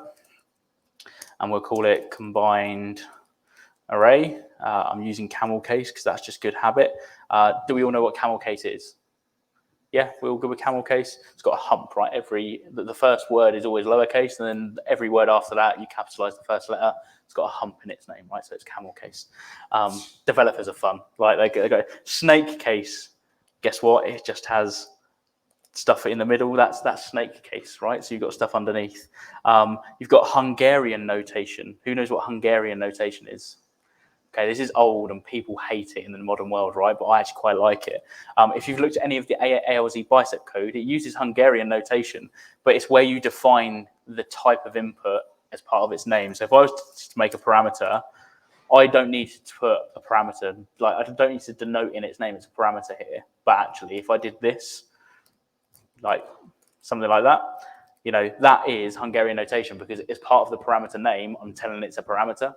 and we'll call it combined array. I'm using camel case because that's just good habit. Do we all know what camel case is? Yeah, we're all good with camel case. It's got a hump, right? The first word is always lowercase, and then every word after that, you capitalize the first letter. It's got a hump in its name, right? So it's camel case. Developers are fun. Like they go snake case. Guess what? It just has stuff in the middle. That's snake case, right? So you've got stuff underneath. You've got Hungarian notation. Who knows what Hungarian notation is? Okay, this is old and people hate it in the modern world, right? But I actually quite like it. If you've looked at any of the ALZ Bicep code, it uses Hungarian notation, but it's where you define the type of input as part of its name. So if I was to make a parameter, I don't need to put a parameter, like I don't need to denote in its name it's a parameter here. But actually, if I did this, like something like that, that is Hungarian notation because it's part of the parameter name. I'm telling it's a parameter.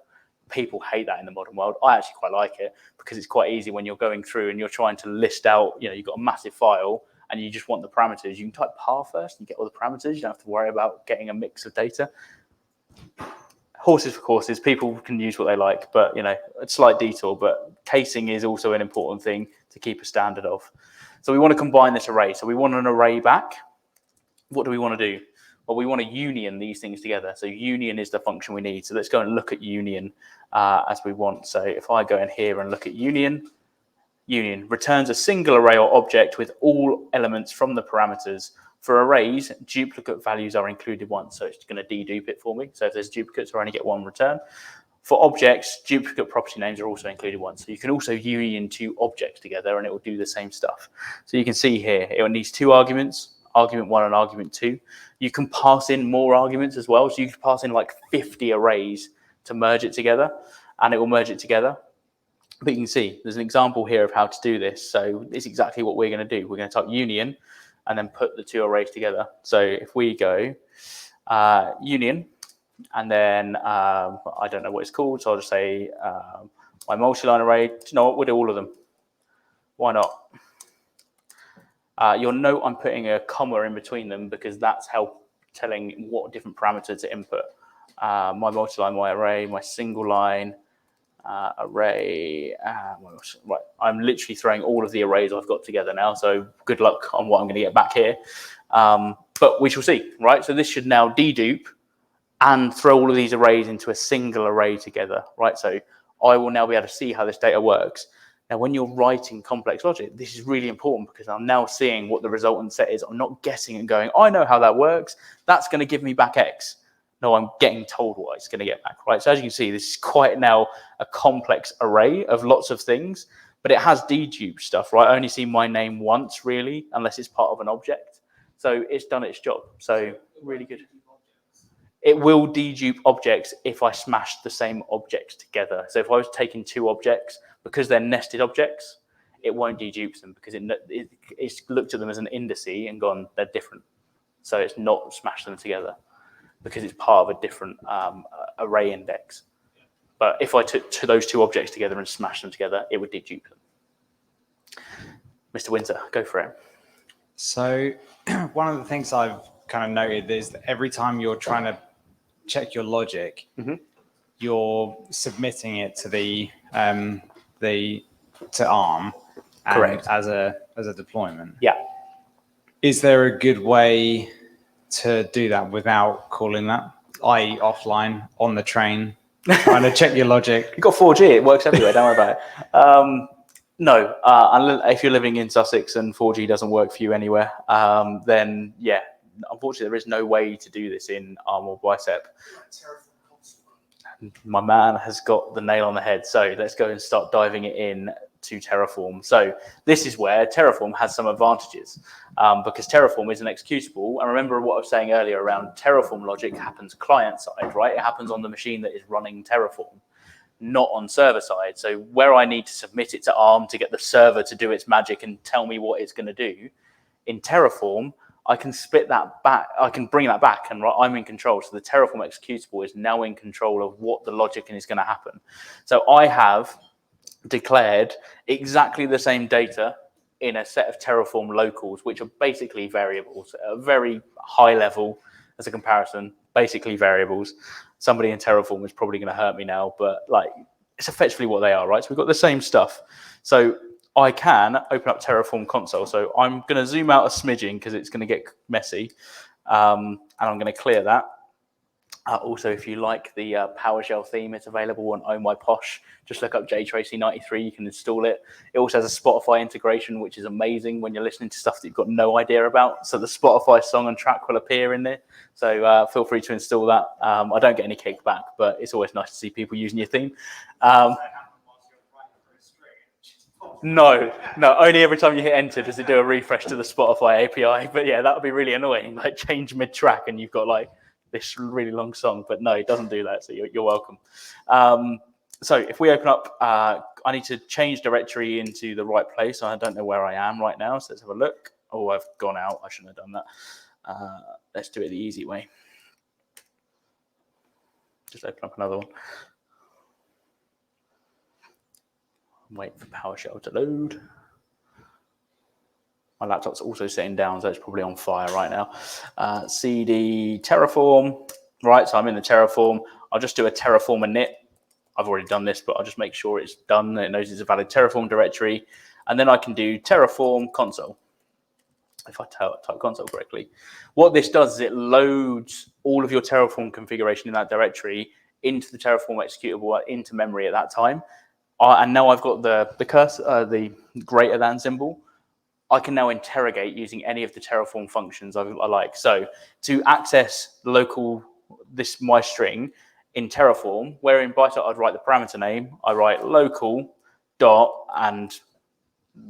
People hate that in the modern world. I actually quite like it because it's quite easy when you're going through and you're trying to list out, you've got a massive file and you just want the parameters. You can type par first and you get all the parameters. You don't have to worry about getting a mix of data. Horses for courses, people can use what they like, but a slight detour, but casing is also an important thing to keep a standard of. So we want to combine this array. So we want an array back. What do we want to do? Well, we want to union these things together. So union is the function we need. So let's go and look at union as we want. So if I go in here and look at union returns a single array or object with all elements from the parameters. For arrays, duplicate values are included once. So it's going to dedupe it for me. So if there's duplicates, I only get one return. For objects, duplicate property names are also included once. So you can also union two objects together and it will do the same stuff. So you can see here, it needs two arguments. Argument 1 and argument 2. You can pass in more arguments as well. So you can pass in like 50 arrays to merge it together, and it will merge it together. But you can see there's an example here of how to do this. So it's exactly what we're going to do. We're going to type union and then put the two arrays together. So if we go union, and then I don't know what it's called, so I'll just say my multi-line array. Do you know what? We'll do all of them. Why not? You'll note I'm putting a comma in between them because that's how telling what different parameter to input. My multi-line, my array, my single line array. Right, I'm literally throwing all of the arrays I've got together now. So good luck on what I'm going to get back here. But we shall see, right? So this should now dedupe and throw all of these arrays into a single array together, right? So I will now be able to see how this data works. Now, when you're writing complex logic, this is really important because I'm now seeing what the resultant set is. I'm not guessing and going, I know how that works. That's going to give me back X. No, I'm getting told what it's going to get back, right? So as you can see, this is quite now a complex array of lots of things, but it has dedupe stuff, right? I only see my name once, really, unless it's part of an object. So it's done its job. So really good. It will dedupe objects if I smash the same objects together. So if I was taking two objects, because they're nested objects, it won't dedupe them because it's looked at them as an indice and gone, they're different. So it's not smashed them together because it's part of a different array index. But if I took those two objects together and smashed them together, it would dedupe them. Mr. Winter, go for it. So one of the things I've kind of noted is that every time you're trying to check your logic, you're submitting it to to ARM Correct. as a deployment. Yeah. Is there a good way to do that without calling that, i.e. offline on the train, trying to check your logic? You've got 4G, it works everywhere, don't worry about it. No, if you're living in Sussex and 4G doesn't work for you anywhere, then yeah, unfortunately there is no way to do this in ARM or Bicep. My man has got the nail on the head. So let's go and start diving it in. to Terraform. So this is where Terraform has some advantages because Terraform is an executable. And remember what I was saying earlier around Terraform logic happens client side, right? It happens on the machine that is running Terraform, not on server side. So where I need to submit it to ARM to get the server to do its magic and tell me what it's going to do, in Terraform, I can split that back. I can bring that back, and I'm in control. So the Terraform executable is now in control of what the logic is going to happen. So I have declared exactly the same data in a set of Terraform locals, which are basically variables at a very high level as a comparison, basically variables. Somebody in Terraform is probably going to hurt me now, but like it's effectively what they are, right? So we've got the same stuff. So I can open up Terraform console. So I'm going to zoom out a smidgen because it's going to get messy. And I'm going to clear that. Also, if you like the PowerShell theme, it's available on Oh My Posh. Just look up Tracey93, you can install it. It also has a Spotify integration, which is amazing when you're listening to stuff that you've got no idea about. So the Spotify song and track will appear in there. So feel free to install that. I don't get any kickback, but it's always nice to see people using your theme. No, only every time you hit enter does it do a refresh to the Spotify API. But yeah, that would be really annoying. Like change mid-track and you've got like this really long song. But no, it doesn't do that, so you're welcome. So if we open up, I need to change directory into the right place. I don't know where I am right now, so let's have a look. Oh, I've gone out. I shouldn't have done that. Let's do it the easy way. Just open up another one. Wait for PowerShell to load. My laptop's also sitting down, so it's probably on fire right now. CD Terraform. Right, so I'm in the Terraform. I'll just do a Terraform init. I've already done this, but I'll just make sure it's done. It knows it's a valid Terraform directory. And then I can do Terraform console, if I type console correctly. What this does is it loads all of your Terraform configuration in that directory into the Terraform executable, into memory at that time. And now I've got the cursor, the greater than symbol. I can now interrogate using any of the Terraform functions I like. So to access local, my string in Terraform, where in Bicep I'd write the parameter name, I write local dot and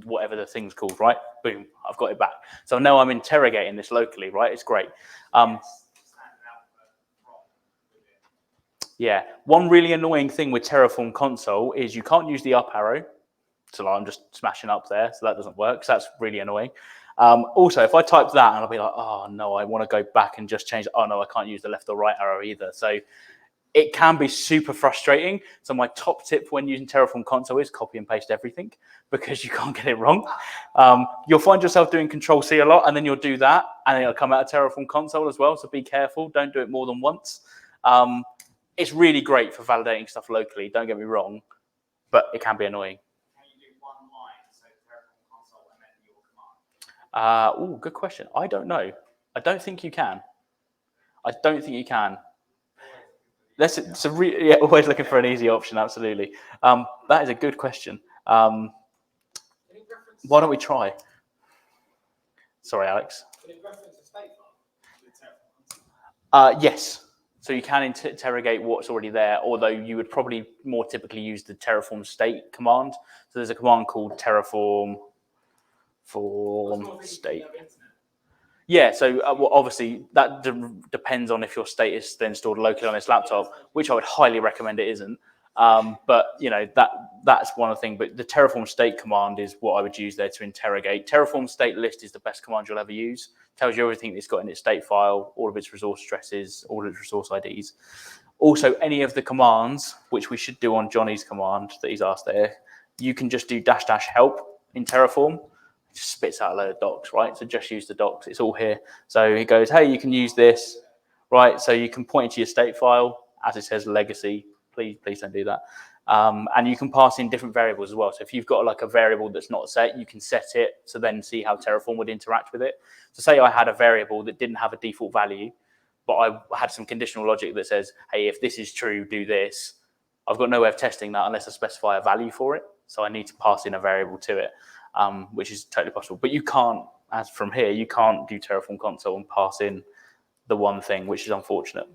whatever the thing's called, right? Boom, I've got it back. So now I'm interrogating this locally, right? It's great. Yeah, one really annoying thing with Terraform console is you can't use the up arrow. So I'm just smashing up there, so that doesn't work. So that's really annoying. Also, if I type that and I'll be like, oh no, I want to go back and just change. Oh no, I can't use the left or right arrow either. So it can be super frustrating. So my top tip when using Terraform console is copy and paste everything because you can't get it wrong. You'll find yourself doing Control-C a lot, and then you'll do that, and it'll come out of Terraform console as well. So be careful. Don't do it more than once. It's really great for validating stuff locally, don't get me wrong, but it can be annoying. Can you do one line, so Terraform console and then your command? Good question. I don't know. I don't think you can. I don't think you can. Always looking for an easy option, absolutely. That is a good question. Why don't we try? Sorry, Alex. Can it reference a state file? Yes. So you can interrogate what's already there, although you would probably more typically use the Terraform state command. So there's a command called Terraform state. Yeah, so obviously that depends on if your state is then stored locally on this laptop, which I would highly recommend it isn't. But you know that's one of the things. But the Terraform state command is what I would use there to interrogate. Terraform state list is the best command you'll ever use. Tells you everything it's got in its state file, all of its resource addresses, all of its resource IDs. Also, any of the commands, which we should do on Johnny's command that he's asked there, you can just do -- help in Terraform. It just spits out a load of docs, right? So just use the docs. It's all here. So he goes, hey, you can use this, right? So you can point to your state file as it says legacy. Please don't do that. And you can pass in different variables as well. So if you've got like a variable that's not set, you can set it to then see how Terraform would interact with it. So say I had a variable that didn't have a default value, but I had some conditional logic that says, hey, if this is true, do this. I've got no way of testing that unless I specify a value for it. So I need to pass in a variable to it, which is totally possible. But you can't, as from here, you can't do Terraform console and pass in the one thing, which is unfortunate.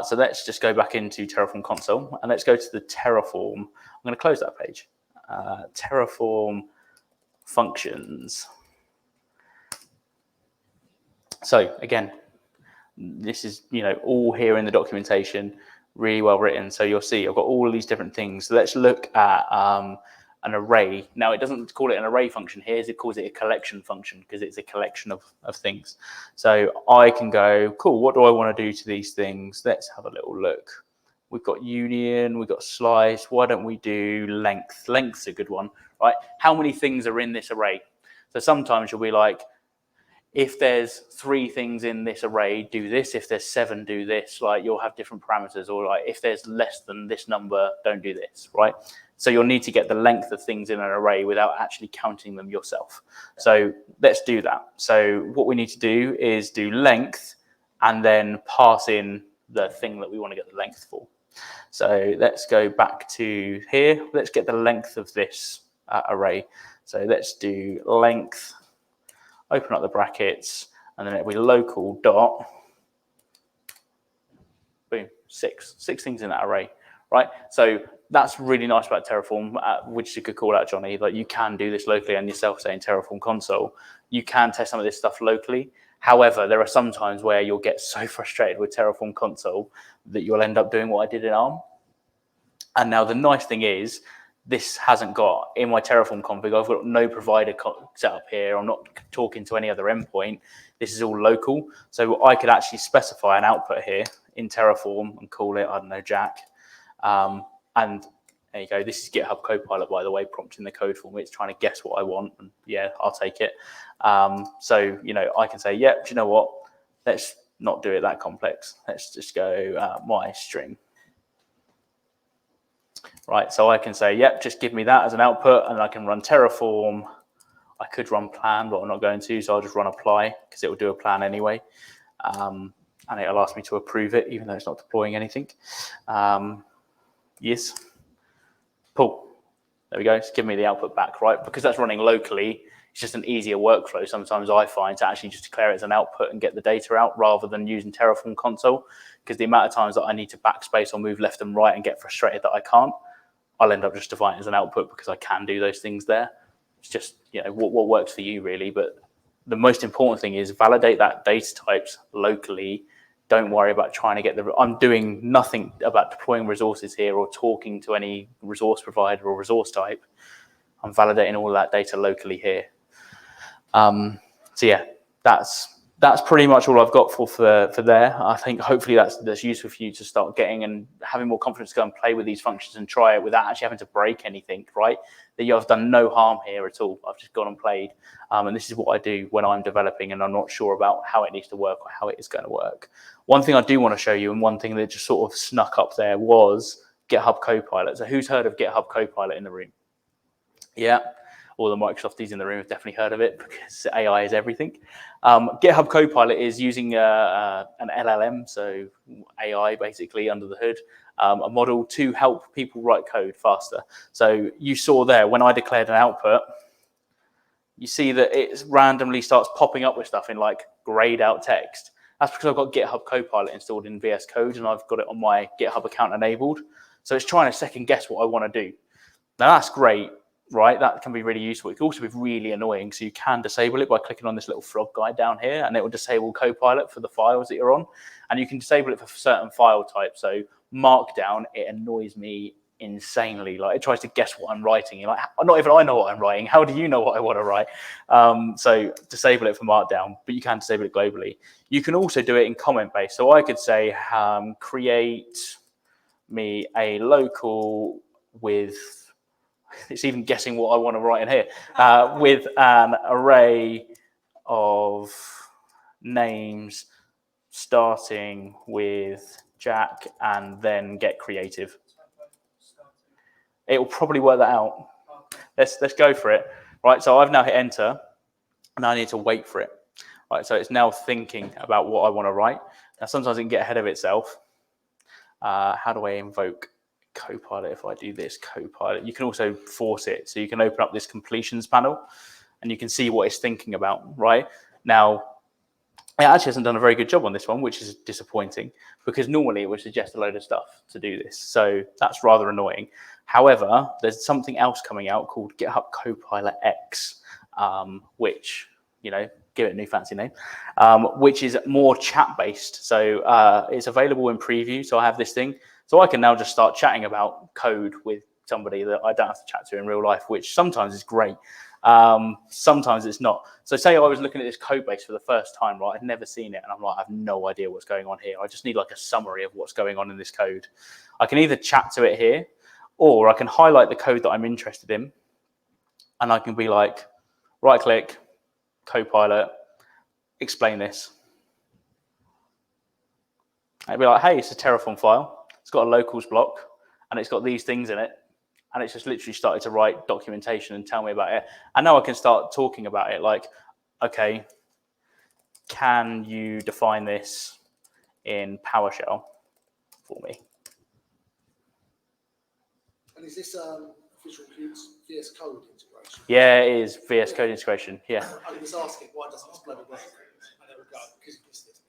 So let's just go back into Terraform console and let's go to the Terraform. I'm going to close that page. Terraform functions. So again, this is, all here in the documentation, really well written. So you'll see I've got all of these different things. So let's look at an array. Now, it doesn't call it an array function here, it calls it a collection function because it's a collection of things. So I can go, cool, what do I want to do to these things? Let's have a little look. We've got union, we've got slice. Why don't we do length? Length's a good one, right? How many things are in this array? So sometimes you'll be like, if there's 3 things in this array, do this. If there's 7, do this. Like, you'll have different parameters. Or like, if there's less than this number, don't do this, right? So you'll need to get the length of things in an array without actually counting them yourself. So let's do that. So what we need to do is do length and then pass in the thing that we want to get the length for. So let's go back to here. Let's get the length of this array. So let's do length. Open up the brackets, and then it'll be local dot, boom, 6 things in that array, right? So that's really nice about Terraform, which you could call out, Johnny. Like, you can do this locally and yourself, say in Terraform console. You can test some of this stuff locally. However, there are some times where you'll get so frustrated with Terraform console that you'll end up doing what I did in ARM. And now the nice thing is, this hasn't got, in my Terraform config, I've got no provider set up here. I'm not talking to any other endpoint. This is all local. So I could actually specify an output here in Terraform and call it, I don't know, Jack. And there you go. This is GitHub Co-Pilot, by the way, prompting the code for me. It's trying to guess what I want. And yeah, I'll take it. So, I can say, yeah, do you know what? Let's not do it that complex. Let's just go my string. Right, so I can say, yep, just give me that as an output, and I can run Terraform. I could run plan, but I'm not going to, so I'll just run apply, because it will do a plan anyway. And it'll ask me to approve it, even though it's not deploying anything. Yes. Cool. There we go. It's giving me the output back, right? Because that's running locally, it's just an easier workflow sometimes I find to actually just declare it as an output and get the data out rather than using Terraform console, because the amount of times that I need to backspace or move left and right and get frustrated that I can't, I'll end up just defining it as an output because I can do those things there. It's just, what works for you really. But the most important thing is validate that data types locally. Don't worry about trying to get I'm doing nothing about deploying resources here or talking to any resource provider or resource type. I'm validating all of that data locally here. So yeah, that's pretty much all I've got for there. I think hopefully that's useful for you to start getting and having more confidence to go and play with these functions and try it without actually having to break anything, right? That you have done no harm here at all. I've just gone and played. And this is what I do when I'm developing and I'm not sure about how it needs to work or how it is going to work. One thing I do want to show you, and one thing that just sort of snuck up there, was GitHub Co-Pilot. So who's heard of GitHub Co-Pilot in the room? Yeah. All the Microsofties in the room have definitely heard of it because AI is everything. GitHub Copilot is using an LLM, so AI basically under the hood, a model to help people write code faster. So you saw there when I declared an output, you see that it randomly starts popping up with stuff in like grayed out text. That's because I've got GitHub Copilot installed in VS Code and I've got it on my GitHub account enabled. So it's trying to second guess what I want to do. Now that's great. Right, that can be really useful. It can also be really annoying. So you can disable it by clicking on this little frog guy down here, and it will disable Copilot for the files that you're on. And you can disable it for certain file types. So Markdown, it annoys me insanely. Like, it tries to guess what I'm writing. You're like, not even I know what I'm writing. How do you know what I want to write? So disable it for Markdown, but you can disable it globally. You can also do it in comment based. So I could say, create me a local with. It's even guessing what I want to write in here, with an array of names starting with Jack and then get creative. It will probably work that out. Let's go for it. Right, so I've now hit enter, and I need to wait for it. Right, so it's now thinking about what I want to write. Now sometimes it can get ahead of itself. How do I invoke Copilot? If I do this Copilot, you can also force it, so you can open up this completions panel and you can see what it's thinking about. Right now, it actually hasn't done a very good job on this one, which is disappointing because normally it would suggest a load of stuff to do this. So that's rather annoying. However, there's something else coming out called GitHub Co-Pilot X, which, give it a new fancy name, which is more chat-based. So it's available in preview. So I have this thing. So I can now just start chatting about code with somebody that I don't have to chat to in real life, which sometimes is great. Sometimes it's not. So say I was looking at this code base for the first time, right? I'd never seen it. And I'm like, I have no idea what's going on here. I just need like a summary of what's going on in this code. I can either chat to it here, or I can highlight the code that I'm interested in. And I can be like, right click, Copilot, explain this. I'd be like, hey, it's a Terraform file. It's got a locals block and it's got these things in it. And it's just literally started to write documentation and tell me about it. And now I can start talking about it like, okay, can you define this in PowerShell for me? And is this Visual Code's VS Code integration? Yeah, it is VS Code integration. Yeah. I was asking, why doesn't this bloody work? And there we go, because you missed it.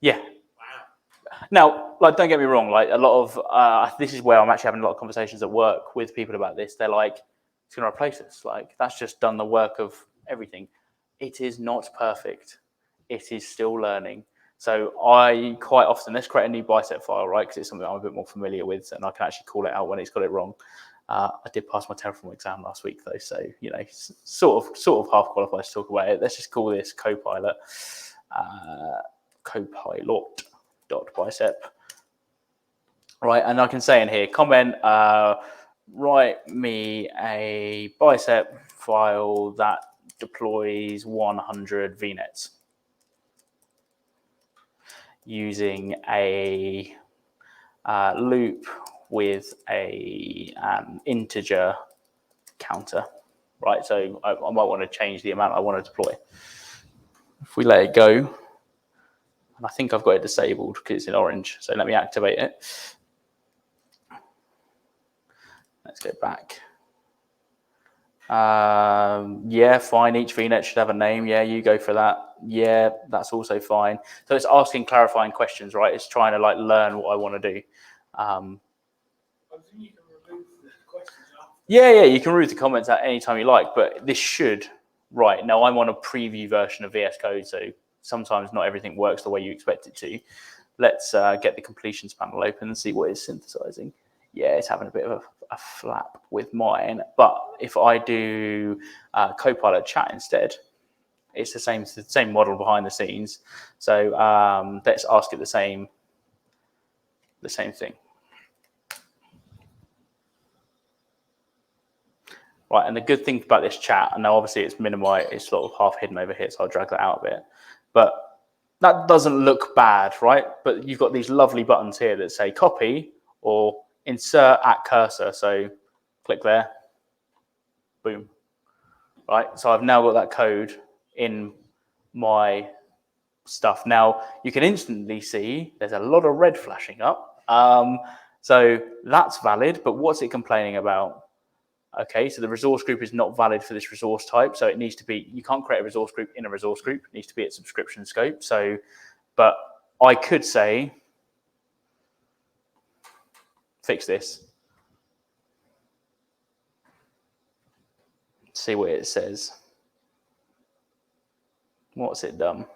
Yeah. Wow. Now, like, don't get me wrong. Like, a lot of this is where I'm actually having a lot of conversations at work with people about this. They're like, "It's going to replace us. Like, that's just done the work of everything." It is not perfect. It is still learning. So I quite often, let's create a new Bicep file, right? Because it's something I'm a bit more familiar with, and I can actually call it out when it's got it wrong. I did pass my Terraform exam last week, though, so sort of half qualified to talk about it. Let's just call this Copilot, Copilot.bicep, right? And I can say in here, comment, write me a Bicep file that deploys 100 VNets using a loop with an integer counter, right? So I might want to change the amount I want to deploy. If we let it go, and I think I've got it disabled because it's in orange, so let me activate it. Let's go back. Yeah, fine. Each VNet should have a name. Yeah, you go for that. Yeah, that's also fine. So it's asking clarifying questions, right? It's trying to like learn what I want to do. You can remove the questions after. Yeah, you can remove the comments at any time you like, but this should, right, now I'm on a preview version of VS Code, so sometimes not everything works the way you expect it to. Let's get the completions panel open and see what it's synthesizing. Yeah, it's having a bit of a flap with mine, but if I do Copilot chat instead, it's the same model behind the scenes. So let's ask it the same thing. Right, and the good thing about this chat, and now obviously it's minimized, it's sort of half hidden over here, so I'll drag that out a bit. But that doesn't look bad, right? But you've got these lovely buttons here that say copy or insert at cursor. So click there, boom. Right, so I've now got that code in my stuff. Now you can instantly see there's a lot of red flashing up. So that's valid, but what's it complaining about? Okay, so the resource group is not valid for this resource type. So it needs to be, you can't create a resource group in a resource group. It needs to be at subscription scope. So, but I could say, fix this. See what it says. What's it done?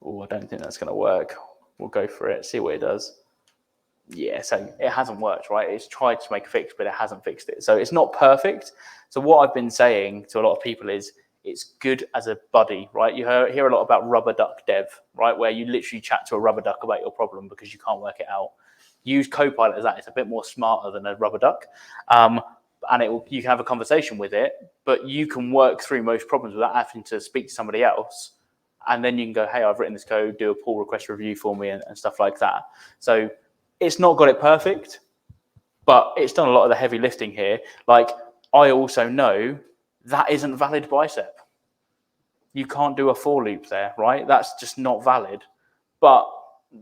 Oh, I don't think that's going to work. We'll go for it, see what it does. Yeah, so it hasn't worked, right? It's tried to make a fix, but it hasn't fixed it. So it's not perfect. So what I've been saying to a lot of people is it's good as a buddy, right? You hear a lot about rubber duck dev, right? Where you literally chat to a rubber duck about your problem because you can't work it out. Use Copilot as that. It's a bit more smarter than a rubber duck. And you can have a conversation with it, but you can work through most problems without having to speak to somebody else. And then you can go, hey, I've written this code, do a pull request review for me and stuff like that. So it's not got it perfect, but it's done a lot of the heavy lifting here. Like, I also know that isn't valid Bicep. You can't do a for loop there, right? That's just not valid. But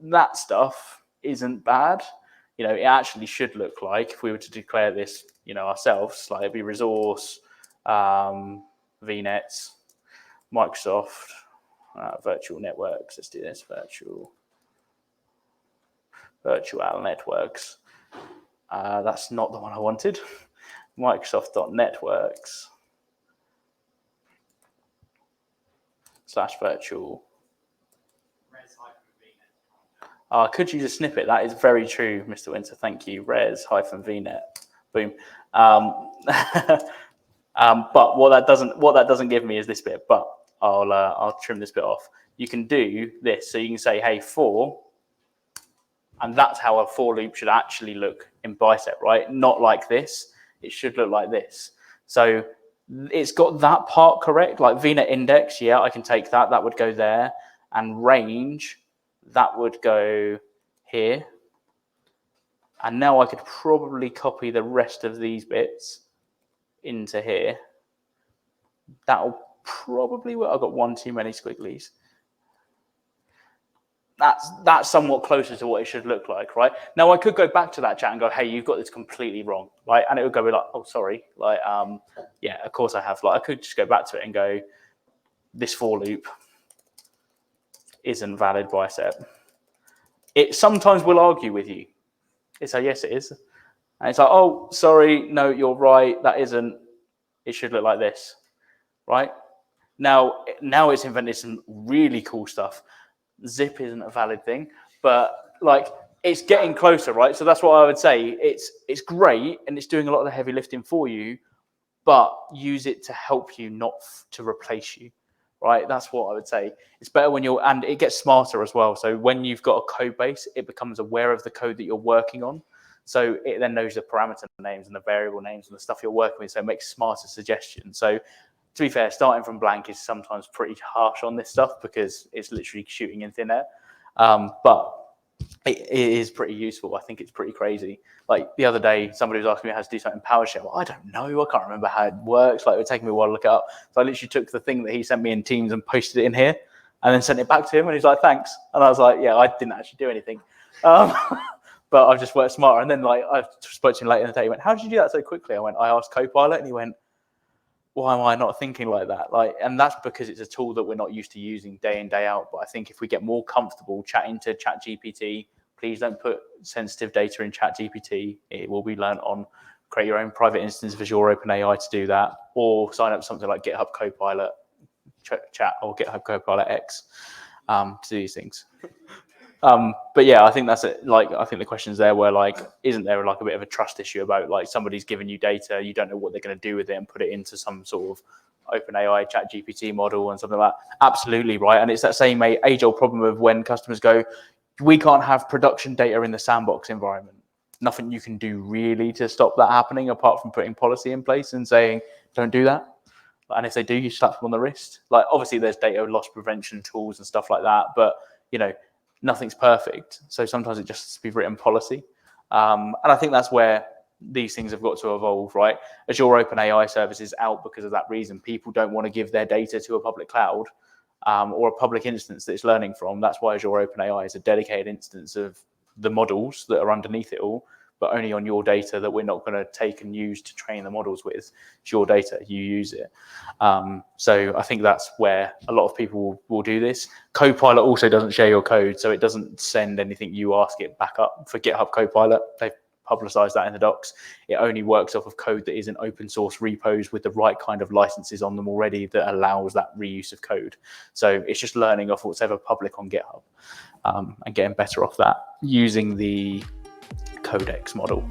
that stuff isn't bad. It actually should look like, if we were to declare this, ourselves, like it'd be resource, VNets, Microsoft, Virtual networks. Let's do this. Virtual networks. That's not the one I wanted. Microsoft.networks /virtual. Could you just snip it? That is very true, Mr. Winter. Thank you. Res-vnet. Boom. But what that doesn't give me is this bit. But I'll trim this bit off. You can do this. So you can say, hey, for, and that's how a for loop should actually look in Bicep, right? Not like this. It should look like this. So it's got that part correct. Like VNet index, yeah, I can take that. That would go there. And range, that would go here. And now I could probably copy the rest of these bits into here. That'll probably work. I've got one too many squigglies. That's somewhat closer to what it should look like, right? Now I could go back to that chat and go, hey, you've got this completely wrong, right? And it would go like, oh, sorry. Like, yeah, of course I have. Like, I could just go back to it and go, this for loop isn't valid Bicep. It sometimes will argue with you. It's like, yes, it is. And it's like, oh, sorry, no, you're right. That isn't. It should look like this, right? Now it's invented some really cool stuff. Zip isn't a valid thing, but like it's getting closer, right? So that's what I would say. It's great and it's doing a lot of the heavy lifting for you, but use it to help you, not to replace you, right? That's what I would say. It's better when and it gets smarter as well. So when you've got a code base, it becomes aware of the code that you're working on. So it then knows the parameter names and the variable names and the stuff you're working with. So it makes smarter suggestions. So to be fair, starting from blank is sometimes pretty harsh on this stuff because it's literally shooting in thin air. But it is pretty useful. I think it's pretty crazy. Like the other day, somebody was asking me how to do something in PowerShell. Well, I don't know. I can't remember how it works. Like it would take me a while to look it up. So I literally took the thing that he sent me in Teams and posted it in here and then sent it back to him. And he's like, thanks. And I was like, yeah, I didn't actually do anything. But I've just worked smarter. And then like I spoke to him later in the day. He went, how did you do that so quickly? I went, I asked Co-Pilot. And he went, why am I not thinking like that? Like, and that's because it's a tool that we're not used to using day in, day out. But I think if we get more comfortable chatting to ChatGPT, please don't put sensitive data in ChatGPT. It will be learned on. Create your own private instance of Azure OpenAI to do that, or sign up to something like GitHub Co-Pilot chat or GitHub Co-Pilot X to do these things. But yeah, I think that's it. Like, I think the questions there were like, isn't there like a bit of a trust issue about like somebody's giving you data, you don't know what they're going to do with it and put it into some sort of OpenAI ChatGPT model and something like that? Absolutely, right. And it's that same age-old problem of when customers go, we can't have production data in the sandbox environment. Nothing you can do really to stop that happening apart from putting policy in place and saying, don't do that. And if they do, you slap them on the wrist. Like, obviously there's data loss prevention tools and stuff like that, but you know, nothing's perfect. So sometimes it just has to be written policy. And I think that's where these things have got to evolve, right? Azure OpenAI service is out because of that reason. People don't want to give their data to a public cloud or a public instance that it's learning from. That's why Azure OpenAI is a dedicated instance of the models that are underneath it all, but only on your data that we're not going to take and use to train the models with. It's your data, you use it. So I think that's where a lot of people will do this. Co-Pilot also doesn't share your code, so it doesn't send anything you ask it back up. For GitHub Co-Pilot, they've publicized that in the docs. It only works off of code that is in open source repos with the right kind of licenses on them already that allows that reuse of code. So it's just learning off what's ever public on GitHub and getting better off that using the Codex model.